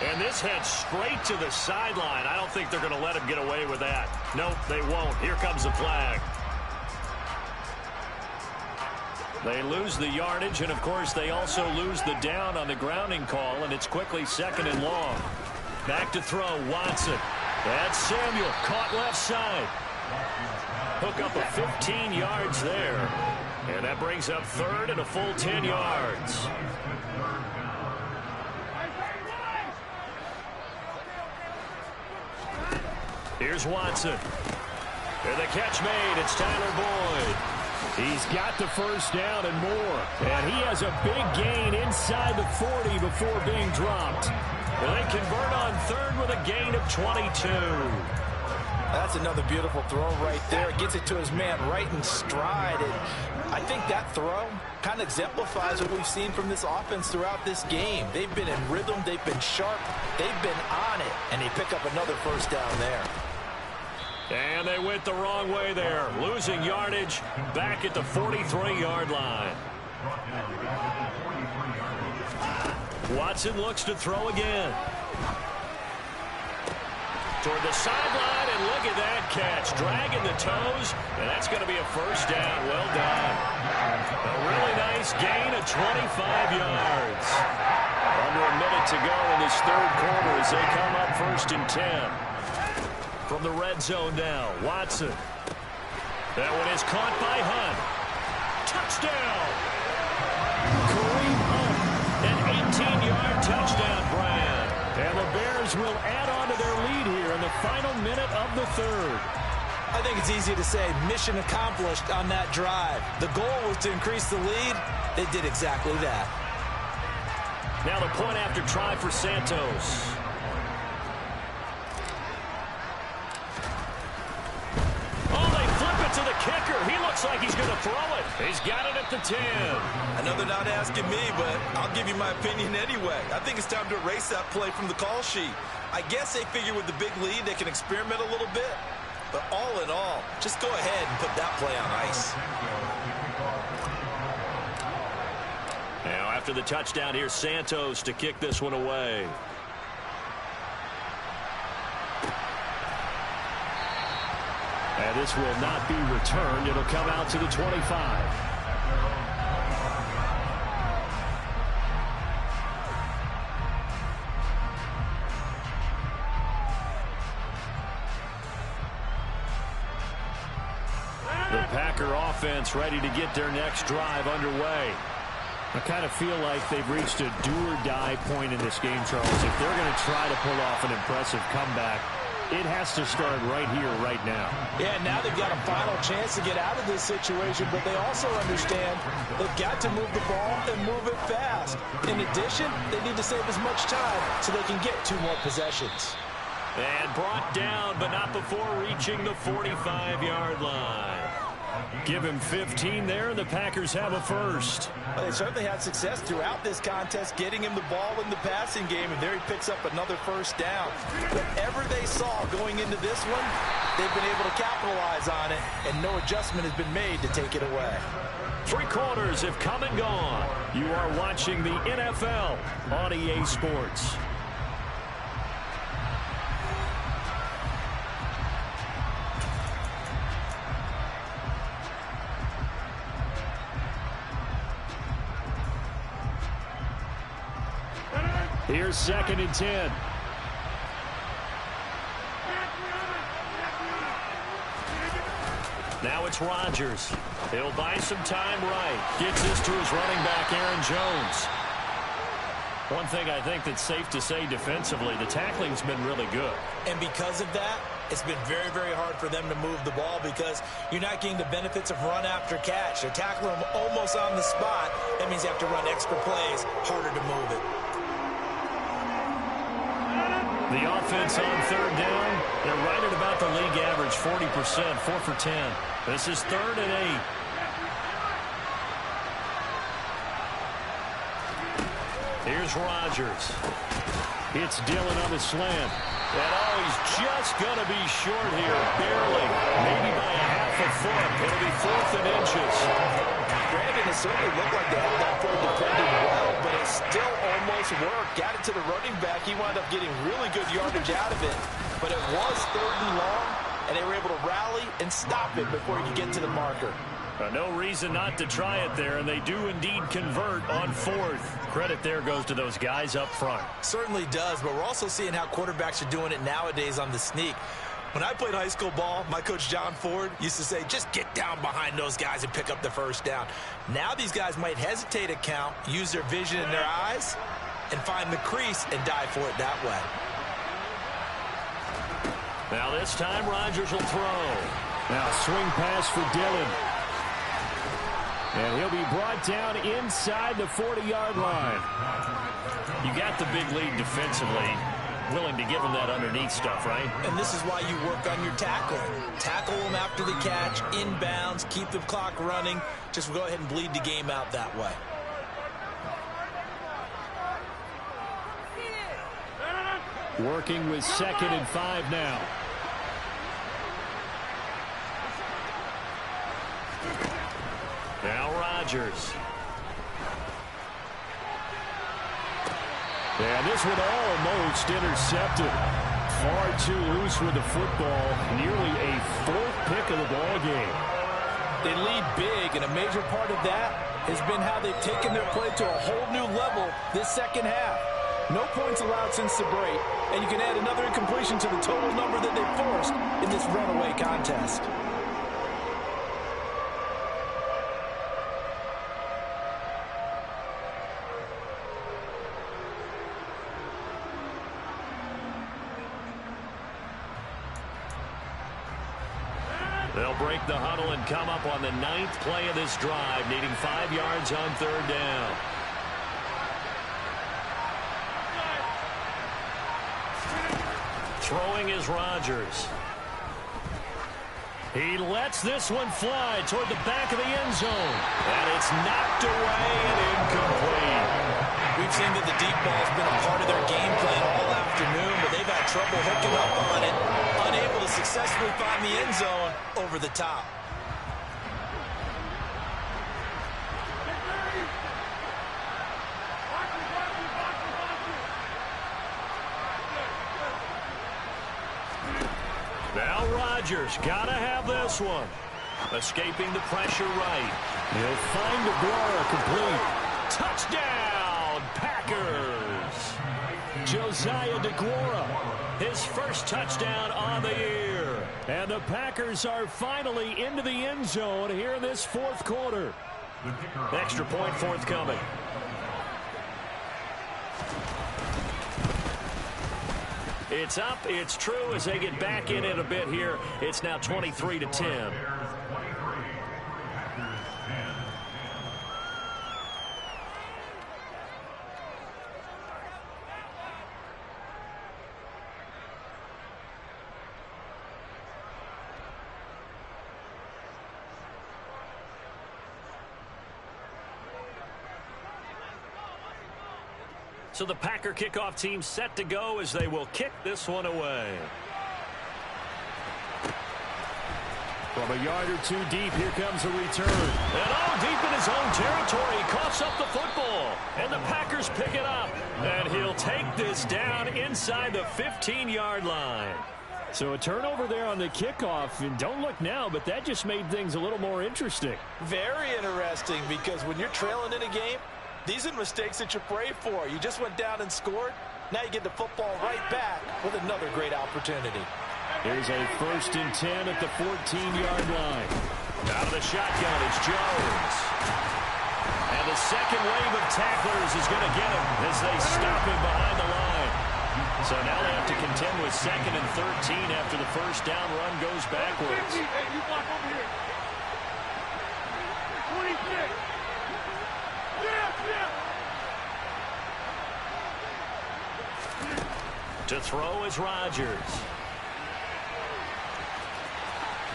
And this heads straight to the sideline. I don't think they're going to let him get away with that. Nope, they won't. Here comes the flag. They lose the yardage, and, of course, they also lose the down on the grounding call, and it's quickly 2nd and long. Back to throw, Watson. That's Samuel, caught left side. Hook up a 15 yards there. And that brings up 3rd and a full 10 yards. Here's Watson. And the catch made. It's Tyler Boyd. He's got the first down and more. And he has a big gain inside the 40 before being dropped. And they convert on 3rd with a gain of 22. That's another beautiful throw right there. Gets it to his man right in stride. And I think that throw kind of exemplifies what we've seen from this offense throughout this game. They've been in rhythm. They've been sharp. They've been on it. And they pick up another first down there. And they went the wrong way there. Losing yardage back at the 43-yard line. Watson looks to throw again. Toward the sideline, and look at that catch. Dragging the toes, and that's going to be a first down. Well done. A really nice gain of 25 yards. Under a minute to go in this third quarter as they come up 1st and 10. From the red zone now, Watson. That one is caught by Hunt. Touchdown! Kareem Hunt, an 18-yard touchdown, Brian. And the Bears will add on to their lead here in the final minute of the third. I think it's easy to say mission accomplished on that drive. The goal was to increase the lead. They did exactly that. Now the point after try for Santos. To the kicker. He looks like he's going to throw it. He's got it at the 10. Another not asking me, but I'll give you my opinion anyway. I think it's time to erase that play from the call sheet. I guess they figure with the big lead they can experiment a little bit. But all in all, just go ahead and put that play on ice. Now after the touchdown, here's Santos to kick this one away. And this will not be returned. It'll come out to the 25. The Packer offense ready to get their next drive underway. I kind of feel like they've reached a do-or-die point in this game, Charles. If they're going to try to pull off an impressive comeback, it has to start right here, right now. Yeah, now they've got a final chance to get out of this situation, but they also understand they've got to move the ball and move it fast. In addition, they need to save as much time so they can get 2 more possessions. And brought down, but not before reaching the 45-yard line. Give him 15 there, and the Packers have a first. Well, they certainly had success throughout this contest, getting him the ball in the passing game, and there he picks up another first down. Whatever they saw going into this one, they've been able to capitalize on it, and no adjustment has been made to take it away. 3 quarters have come and gone. You are watching the NFL on EA Sports. Here's 2nd and 10. Now it's Rodgers. He'll buy some time right. Gets this to his running back, Aaron Jones. One thing I think that's safe to say defensively, the tackling's been really good. And because of that, it's been very, very hard for them to move the ball because you're not getting the benefits of run after catch. They're tackling them almost on the spot. That means you have to run extra plays, harder to move it. The offense on 3rd down, they're right at about the league average, 40%, 4 for 10. This is 3rd and 8. Here's Rodgers. Hits Dillon on the slant. And he's just going to be short here, barely, maybe by a half a foot. It'll be 4th and inches. Brandon, it certainly looked like they had that play defended well, but it still almost worked. Got it to the running back. He wound up getting really good yardage out of it. But it was 3rd and long, and they were able to rally and stop it before he could get to the marker. No reason not to try it there, and they do indeed convert on 4th. Credit there goes to those guys up front. Certainly does, but we're also seeing how quarterbacks are doing it nowadays on the sneak. When I played high school ball, my coach John Ford used to say, just get down behind those guys and pick up the first down. Now these guys might hesitate a count, use their vision in their eyes, and find the crease and dive for it that way. Now this time Rodgers will throw. Now swing pass for Dillon. And he'll be brought down inside the 40-yard line. You got the big lead defensively. willing to give him that underneath stuff, right? And this is why you work on your tackling. Tackle them after the catch, inbounds, keep the clock running. Just go ahead and bleed the game out that way. Working with 2nd and 5 now. Now Rodgers. And this one almost intercepted. Far too loose with the football. Nearly a 4th pick of the ball game. They lead big, and a major part of that has been how they've taken their play to a whole new level this second half. No points allowed since the break, and you can add another incompletion to the total number that they forced in this runaway contest. They'll break the huddle and come up on the 9th play of this drive, needing 5 yards on 3rd down. Throwing is Rodgers. He lets this one fly toward the back of the end zone. And it's knocked away and incomplete. We've seen that the deep ball's been a part of their game plan all afternoon, but they've had trouble hooking up on it, unable to successfully find the end zone over the top. Now Rodgers got to have this one. Escaping the pressure right. He'll find DeGuara complete. Touchdown, Packers. Josiah DeGuara, his first touchdown on the year. And the Packers are finally into the end zone here in this 4th quarter. Extra point forthcoming. It's up, it's true as they get back in it a bit here. It's now 23-10. So the Packer kickoff team set to go as they will kick this one away. From a yard or 2 deep, here comes a return. And all deep in his own territory, he coughs up the football. And the Packers pick it up. And he'll take this down inside the 15-yard line. So a turnover there on the kickoff. And don't look now, but that just made things a little more interesting. Very interesting, because when you're trailing in a game, these are mistakes that you pray for. You just went down and scored. Now you get the football right back with another great opportunity. Here's a 1st and 10 at the 14-yard line. Out of the shotgun, it's Jones. And the second wave of tacklers is going to get him as they stop him behind the line. So now they have to contend with 2nd and 13 after the first down run goes backwards. Hey, you block over here. 26. To throw is Rodgers.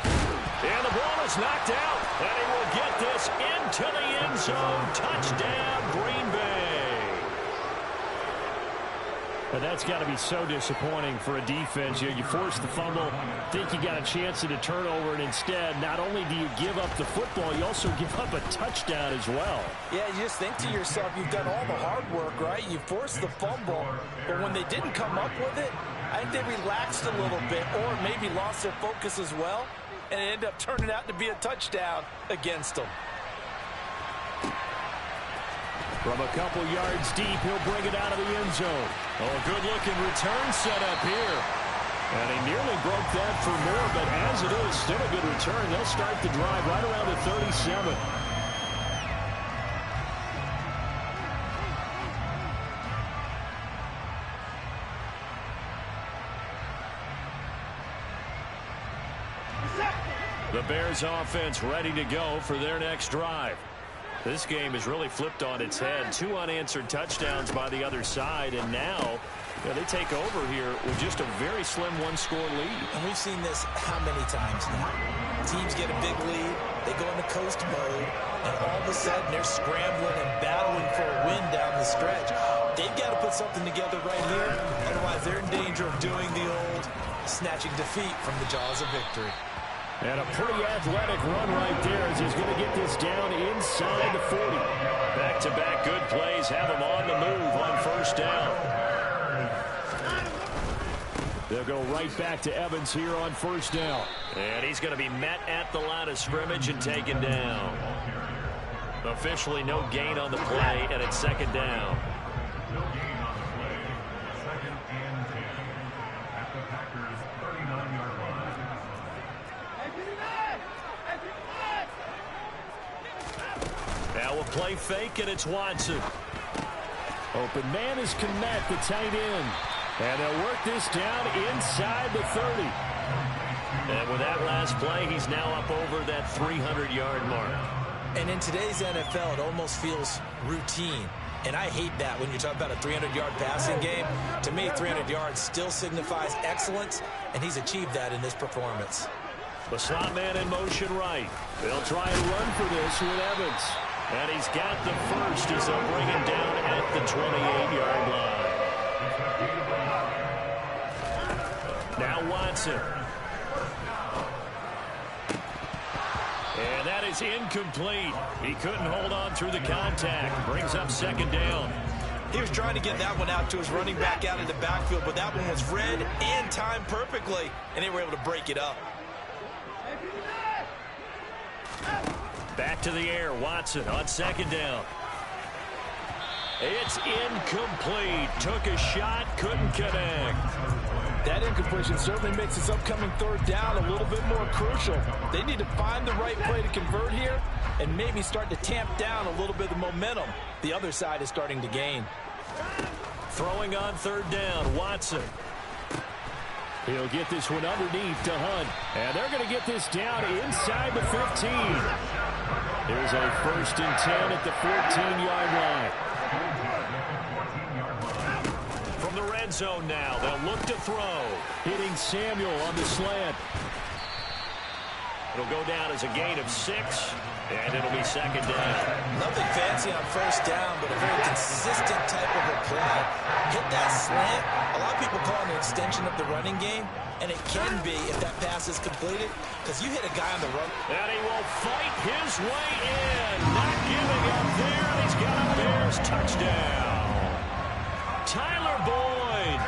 And the ball is knocked out. And he will get this into the end zone. Touchdown, Green Bay. But that's got to be so disappointing for a defense. You force the fumble, think you got a chance at a turnover, and instead, not only do you give up the football, you also give up a touchdown as well. Yeah, you just think to yourself, you've done all the hard work, right? You forced the fumble, but when they didn't come up with it, I think they relaxed a little bit or maybe lost their focus as well, and it ended up turning out to be a touchdown against them. From a couple yards deep, he'll bring it out of the end zone. Oh, a good-looking return set up here. And he nearly broke that for more, but as it is, still a good return. They'll start the drive right around the 37. The Bears offense ready to go for their next drive. This game has really flipped on its head. 2 unanswered touchdowns by the other side, and now they take over here with just a very slim one-score lead. And we've seen this how many times now? Teams get a big lead, they go into coast mode, and all of a sudden they're scrambling and battling for a win down the stretch. They've got to put something together right here, otherwise they're in danger of doing the old snatching defeat from the jaws of victory. And a pretty athletic run right there as he's going to get this down inside the 40. Back-to-back good plays have him on the move on first down. They'll go right back to Evans here on first down. And he's going to be met at the line of scrimmage and taken down. Officially no gain on the play, and it's second down. Now we'll play fake, and it's Watson. Open man is Kmet, the tight end. And they'll work this down inside the 30. And with that last play, he's now up over that 300-yard mark. And in today's NFL, it almost feels routine. And I hate that when you're talking about a 300-yard passing game. To me, 300 yards still signifies excellence, and he's achieved that in this performance. The slot man in motion right. They'll try and run for this with Evans. And he's got the first as they'll bring him down at the 28-yard line. Now Watson. And that is incomplete. He couldn't hold on through the contact. Brings up second down. He was trying to get that one out to his running back out in the backfield, but that one was read and timed perfectly, and they were able to break it up. Back to the air, Watson on second down. It's incomplete. Took a shot, couldn't connect. That incompletion certainly makes this upcoming third down a little bit more crucial. They need to find the right play to convert here and maybe start to tamp down a little bit of momentum the other side is starting to gain. Throwing on third down, Watson. He'll get this one underneath to Hunt. And they're going to get this down inside the 15. Here's a 1st and 10 at the 14-yard line. From the red zone now, they'll look to throw. Hitting Samuel on the slant. It'll go down as a gain of 6, and it'll be second down. Nothing fancy on first down, but a very consistent type of a play. Hit that slant. A lot of people call it an extension of the running game, and it can be if that pass is completed, because you hit a guy on the run. And he will fight his way in. Not giving up there, and he's got a Bears touchdown. Tyler Boyd.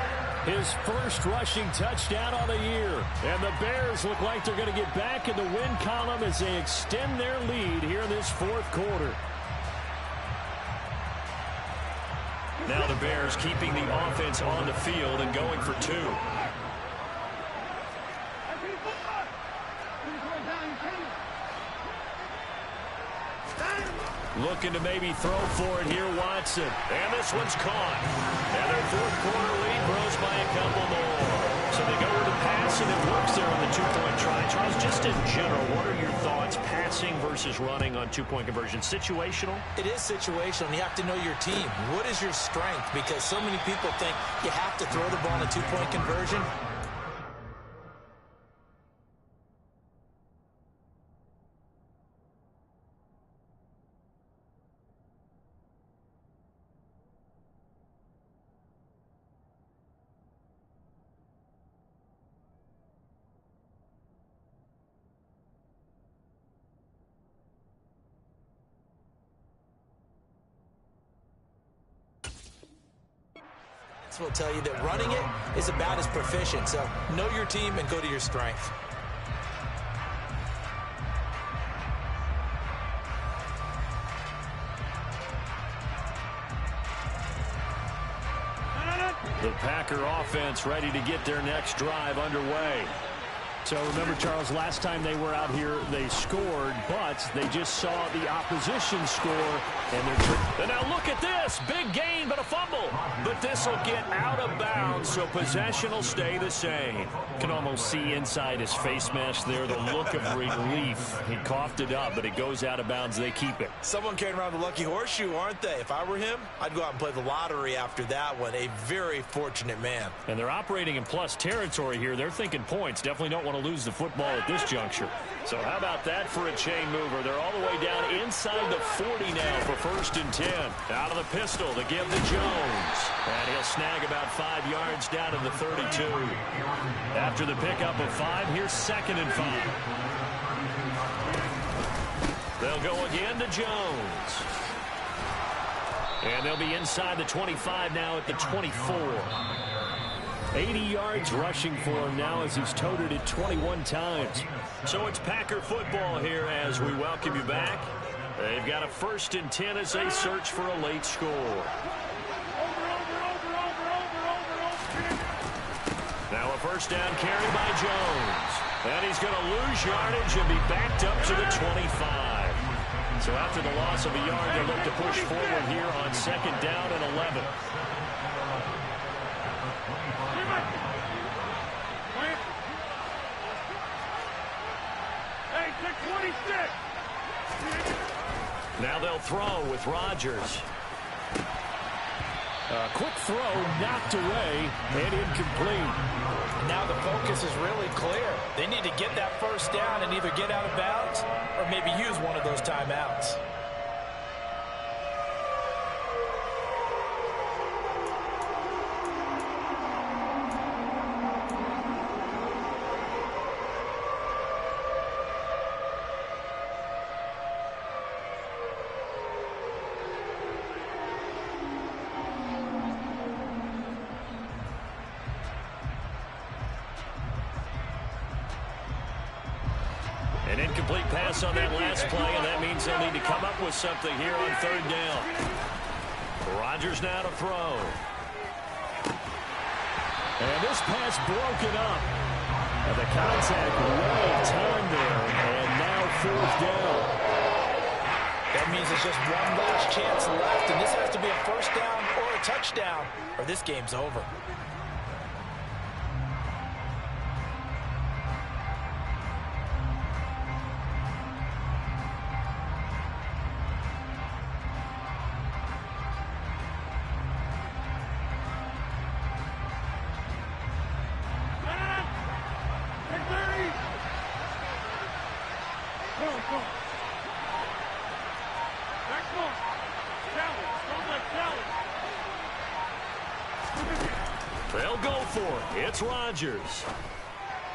His first rushing touchdown on the year. And the Bears look like they're going to get back in the win column as they extend their lead here in this fourth quarter. Now the Bears keeping the offense on the field and going for 2. Looking to maybe throw for it here, Watson. And this one's caught. And their fourth quarter lead grows by a couple more. So they go with the pass, and it works there on the 2-point try. Charles, just in general, what are your thoughts passing versus running on 2-point conversion? Situational? It is situational, and you have to know your team. What is your strength? Because so many people think you have to throw the ball in a 2-point conversion. Will tell you that running it is about as proficient. So know your team and go to your strength. The Packer offense ready to get their next drive underway. So remember, Charles, last time they were out here, they scored, but they just saw the opposition score. And now look at this. Big gain, but a fumble. But this will get out of bounds, so possession will stay the same. Can almost see inside his face mask there, the look of relief. He coughed it up, but it goes out of bounds. They keep it. Someone carrying around the lucky horseshoe, aren't they? If I were him, I'd go out and play the lottery after that one. A very fortunate man. And they're operating in plus territory here. They're thinking points. Definitely don't want to lose the football at this juncture. So how about that for a chain mover? They're all the way down inside the 40 now for 1st and 10. Out of the pistol to give to Jones. And he'll snag about 5 yards down to the 32. After the pickup of 5, here's 2nd and 5. They'll go again to Jones. And they'll be inside the 25 now at the 24. 80 yards rushing for him now as he's toted it 21 times. So it's Packer football here as we welcome you back. They've got a 1st and 10 as they search for a late score. Now a 1st down carry by Jones. And he's going to lose yardage and be backed up to the 25. So after the loss of a yard, they look to push forward here on 2nd down and 11. Now they'll throw with Rodgers. A quick throw knocked away and incomplete. Now the focus is really clear. They need to get that 1st down and either get out of bounds or maybe use one of those timeouts. An incomplete pass on that last play, and that means they'll need to come up with something here on 3rd down. Rodgers now to throw. And this pass broken up. And the contact well timed there, and now 4th down. That means it's just one last chance left, and this has to be a 1st down or a touchdown, or this game's over. They'll go for it. It's Rodgers.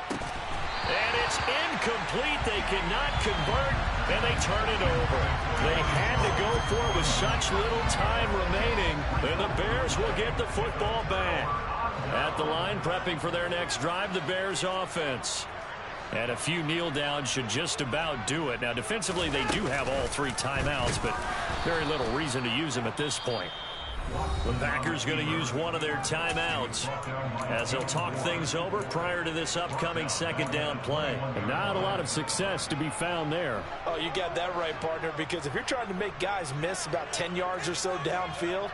And it's incomplete. They cannot convert, and they turn it over. They had to go for it with such little time remaining, and the Bears will get the football back. At the line, prepping for their next drive, the Bears offense. And a few kneel downs should just about do it. Now, defensively, they do have all 3 timeouts, but very little reason to use them at this point. The Packers going to use one of their timeouts as they'll talk things over prior to this upcoming 2nd down play. And not a lot of success to be found there. Oh, you got that right, partner, because if you're trying to make guys miss about 10 yards or so downfield,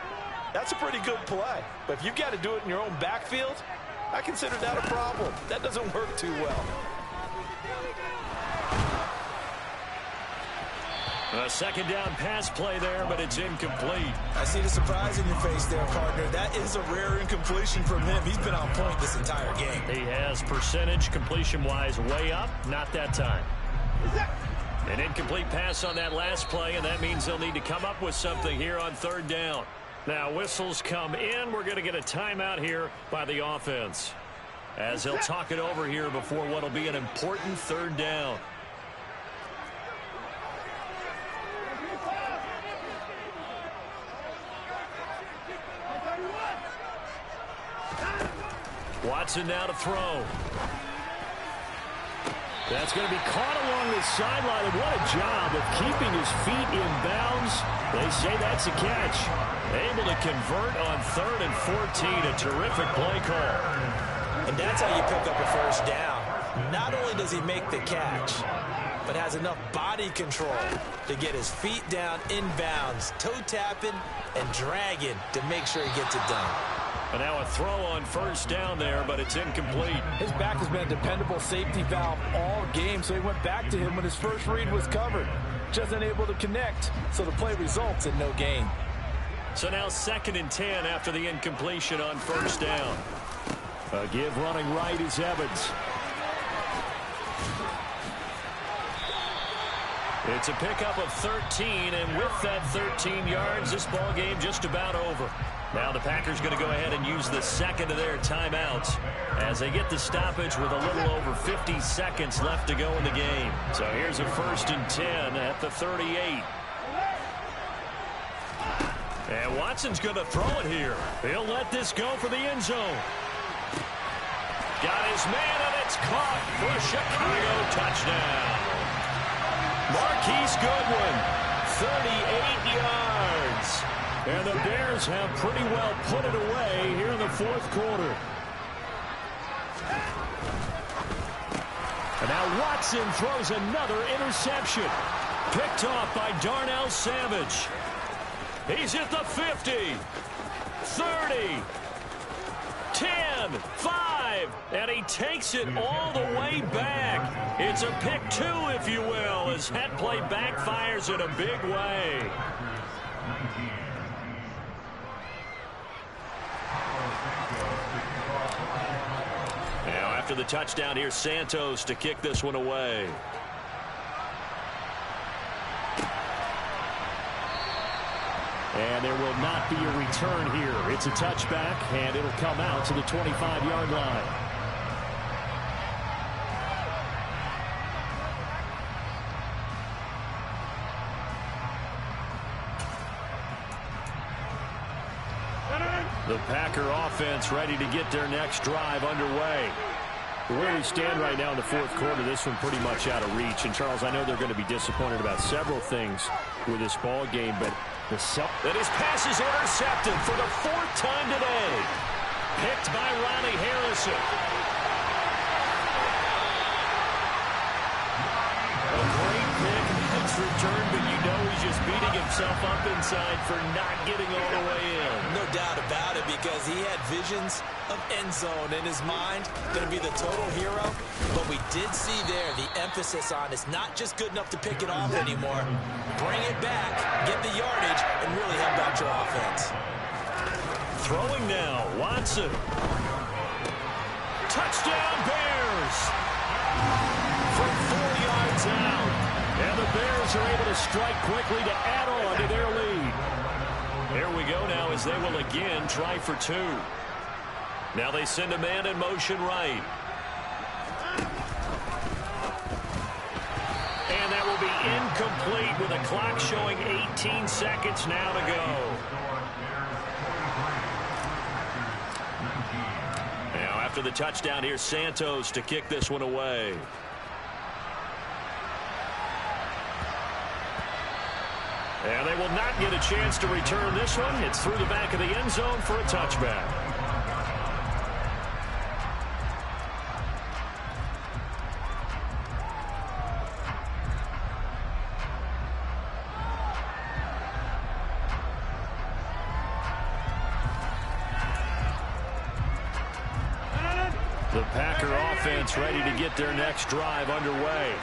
that's a pretty good play. But if you've got to do it in your own backfield, I consider that a problem. That doesn't work too well. A 2nd down pass play there, but it's incomplete. I see the surprise in your face there, partner. That is a rare incompletion from him. He's been on point this entire game. He has percentage completion-wise way up, not that time. An incomplete pass on that last play, and that means they'll need to come up with something here on 3rd down. Now whistles come in. We're going to get a timeout here by the offense as they'll talk it over here before what will be an important 3rd down. Watson now to throw. That's going to be caught along the sideline, and what a job of keeping his feet in bounds. They say that's a catch. Able to convert on 3rd and 14. A terrific play call. And that's how you pick up a 1st down. Not only does he make the catch, but has enough body control to get his feet down inbounds, toe tapping and dragging to make sure he gets it done. And now a throw on first down there, but it's incomplete. His back has been a dependable safety valve all game, so he went back to him when his first read was covered. Just unable to connect, so the play results in no gain. So now 2nd and 10 after the incompletion on first down. A give running right is Evans. It's a pickup of 13, and with that 13 yards, this ball game just about over. Now the Packers going to go ahead and use the second of their timeouts as they get the stoppage with a little over 50 seconds left to go in the game. So here's a 1st and 10 at the 38. And Watson's going to throw it here. He'll let this go for the end zone. Got his man, and it's caught for a Chicago touchdown. Marquise Goodwin, 38 yards. And the Bears have pretty well put it away here in the 4th quarter. And now Watson throws another interception. Picked off by Darnell Savage. He's at the 50, 30, 10, 5, and he takes it all the way back. It's a pick 2, if you will, as that play backfires in a big way. Now after the touchdown, here's Santos to kick this one away. And there will not be a return here. It's a touchback, and it'll come out to the 25-yard line. The Packer offense ready to get their next drive underway. Where we stand right now in the 4th quarter, this one pretty much out of reach. And, Charles, I know they're going to be disappointed about several things with this ball game, but that his pass is intercepted for the 4th time today. Picked by Ronnie Harrison. A great pick, nice return, but you know he's just beating himself up inside for not getting all the way in. No doubt about it, because he had visions of end zone in his mind, going to be the total hero. But we did see there the emphasis on it's not just good enough to pick it off anymore. Bring it back, get the yardage, and really help out your offense. Throwing now, Watson. Touchdown Bears! From 4 yards out. And the Bears are able to strike quickly to add on to their lead. Here we go now as they will again try for 2. Now they send a man in motion right. And that will be incomplete with a clock showing 18 seconds now to go. Now after the touchdown, here's Santos to kick this one away. And they will not get a chance to return this one. It's through the back of the end zone for a touchback. The Packer offense ready to get their next drive underway.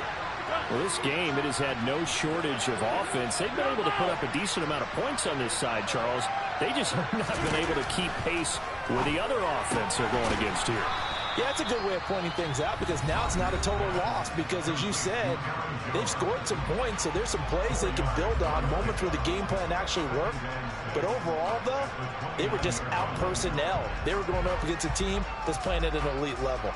Well, this game, it has had no shortage of offense. They've been able to put up a decent amount of points on this side, Charles. They just have not been able to keep pace with the other offense they're going against here. Yeah, it's a good way of pointing things out, because now it's not a total loss, because as you said, they've scored some points, so there's some plays they can build on, moments where the game plan actually worked. But overall, though, they were just out-personnel. They were going up against a team that's playing at an elite level.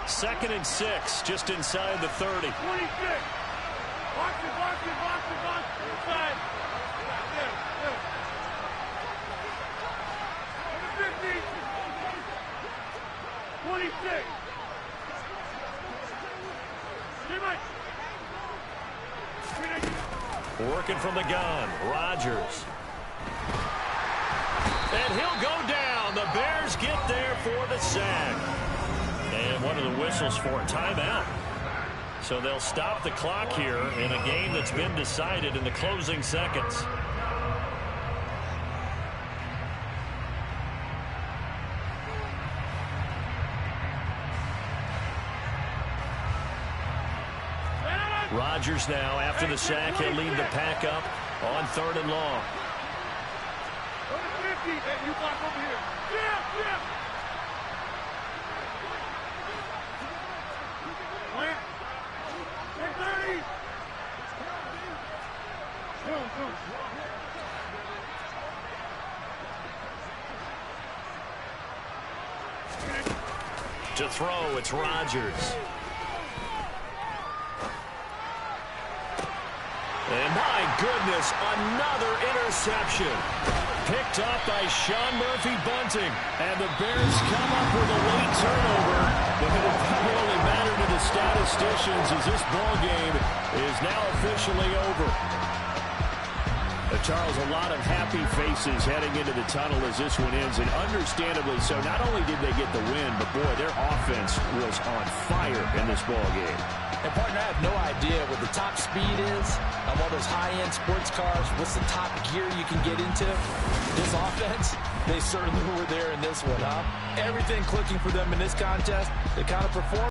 Second and 6, just inside the 30. 26. Box it, box it, box it, box it. Inside. There, there. Number 50. 26. Working from the gun, Rodgers. And he'll go down. sack. And one of the whistles for a timeout. So they'll stop the clock here in a game that's been decided in the closing seconds. Rodgers now, after the sack, he'll lead the pack up on 3rd and long. You block over here. Yeah. Plant. 30. Go. To throw, it's Rodgers. And my goodness, another interception. Picked up by Sean Murphy-Bunting. And the Bears come up with a late turnover. But it probably only mattered to the statisticians as this ball game is now officially over. Charles, a lot of happy faces heading into the tunnel as this one ends, and understandably so. Not only did they get the win, but boy, their offense was on fire in this ball game. And partner, I have no idea what the top speed is on one of those high-end sports cars. What's the top gear you can get into? This offense, they certainly were there in this one, huh? Everything clicking for them in this contest. They kind of performed.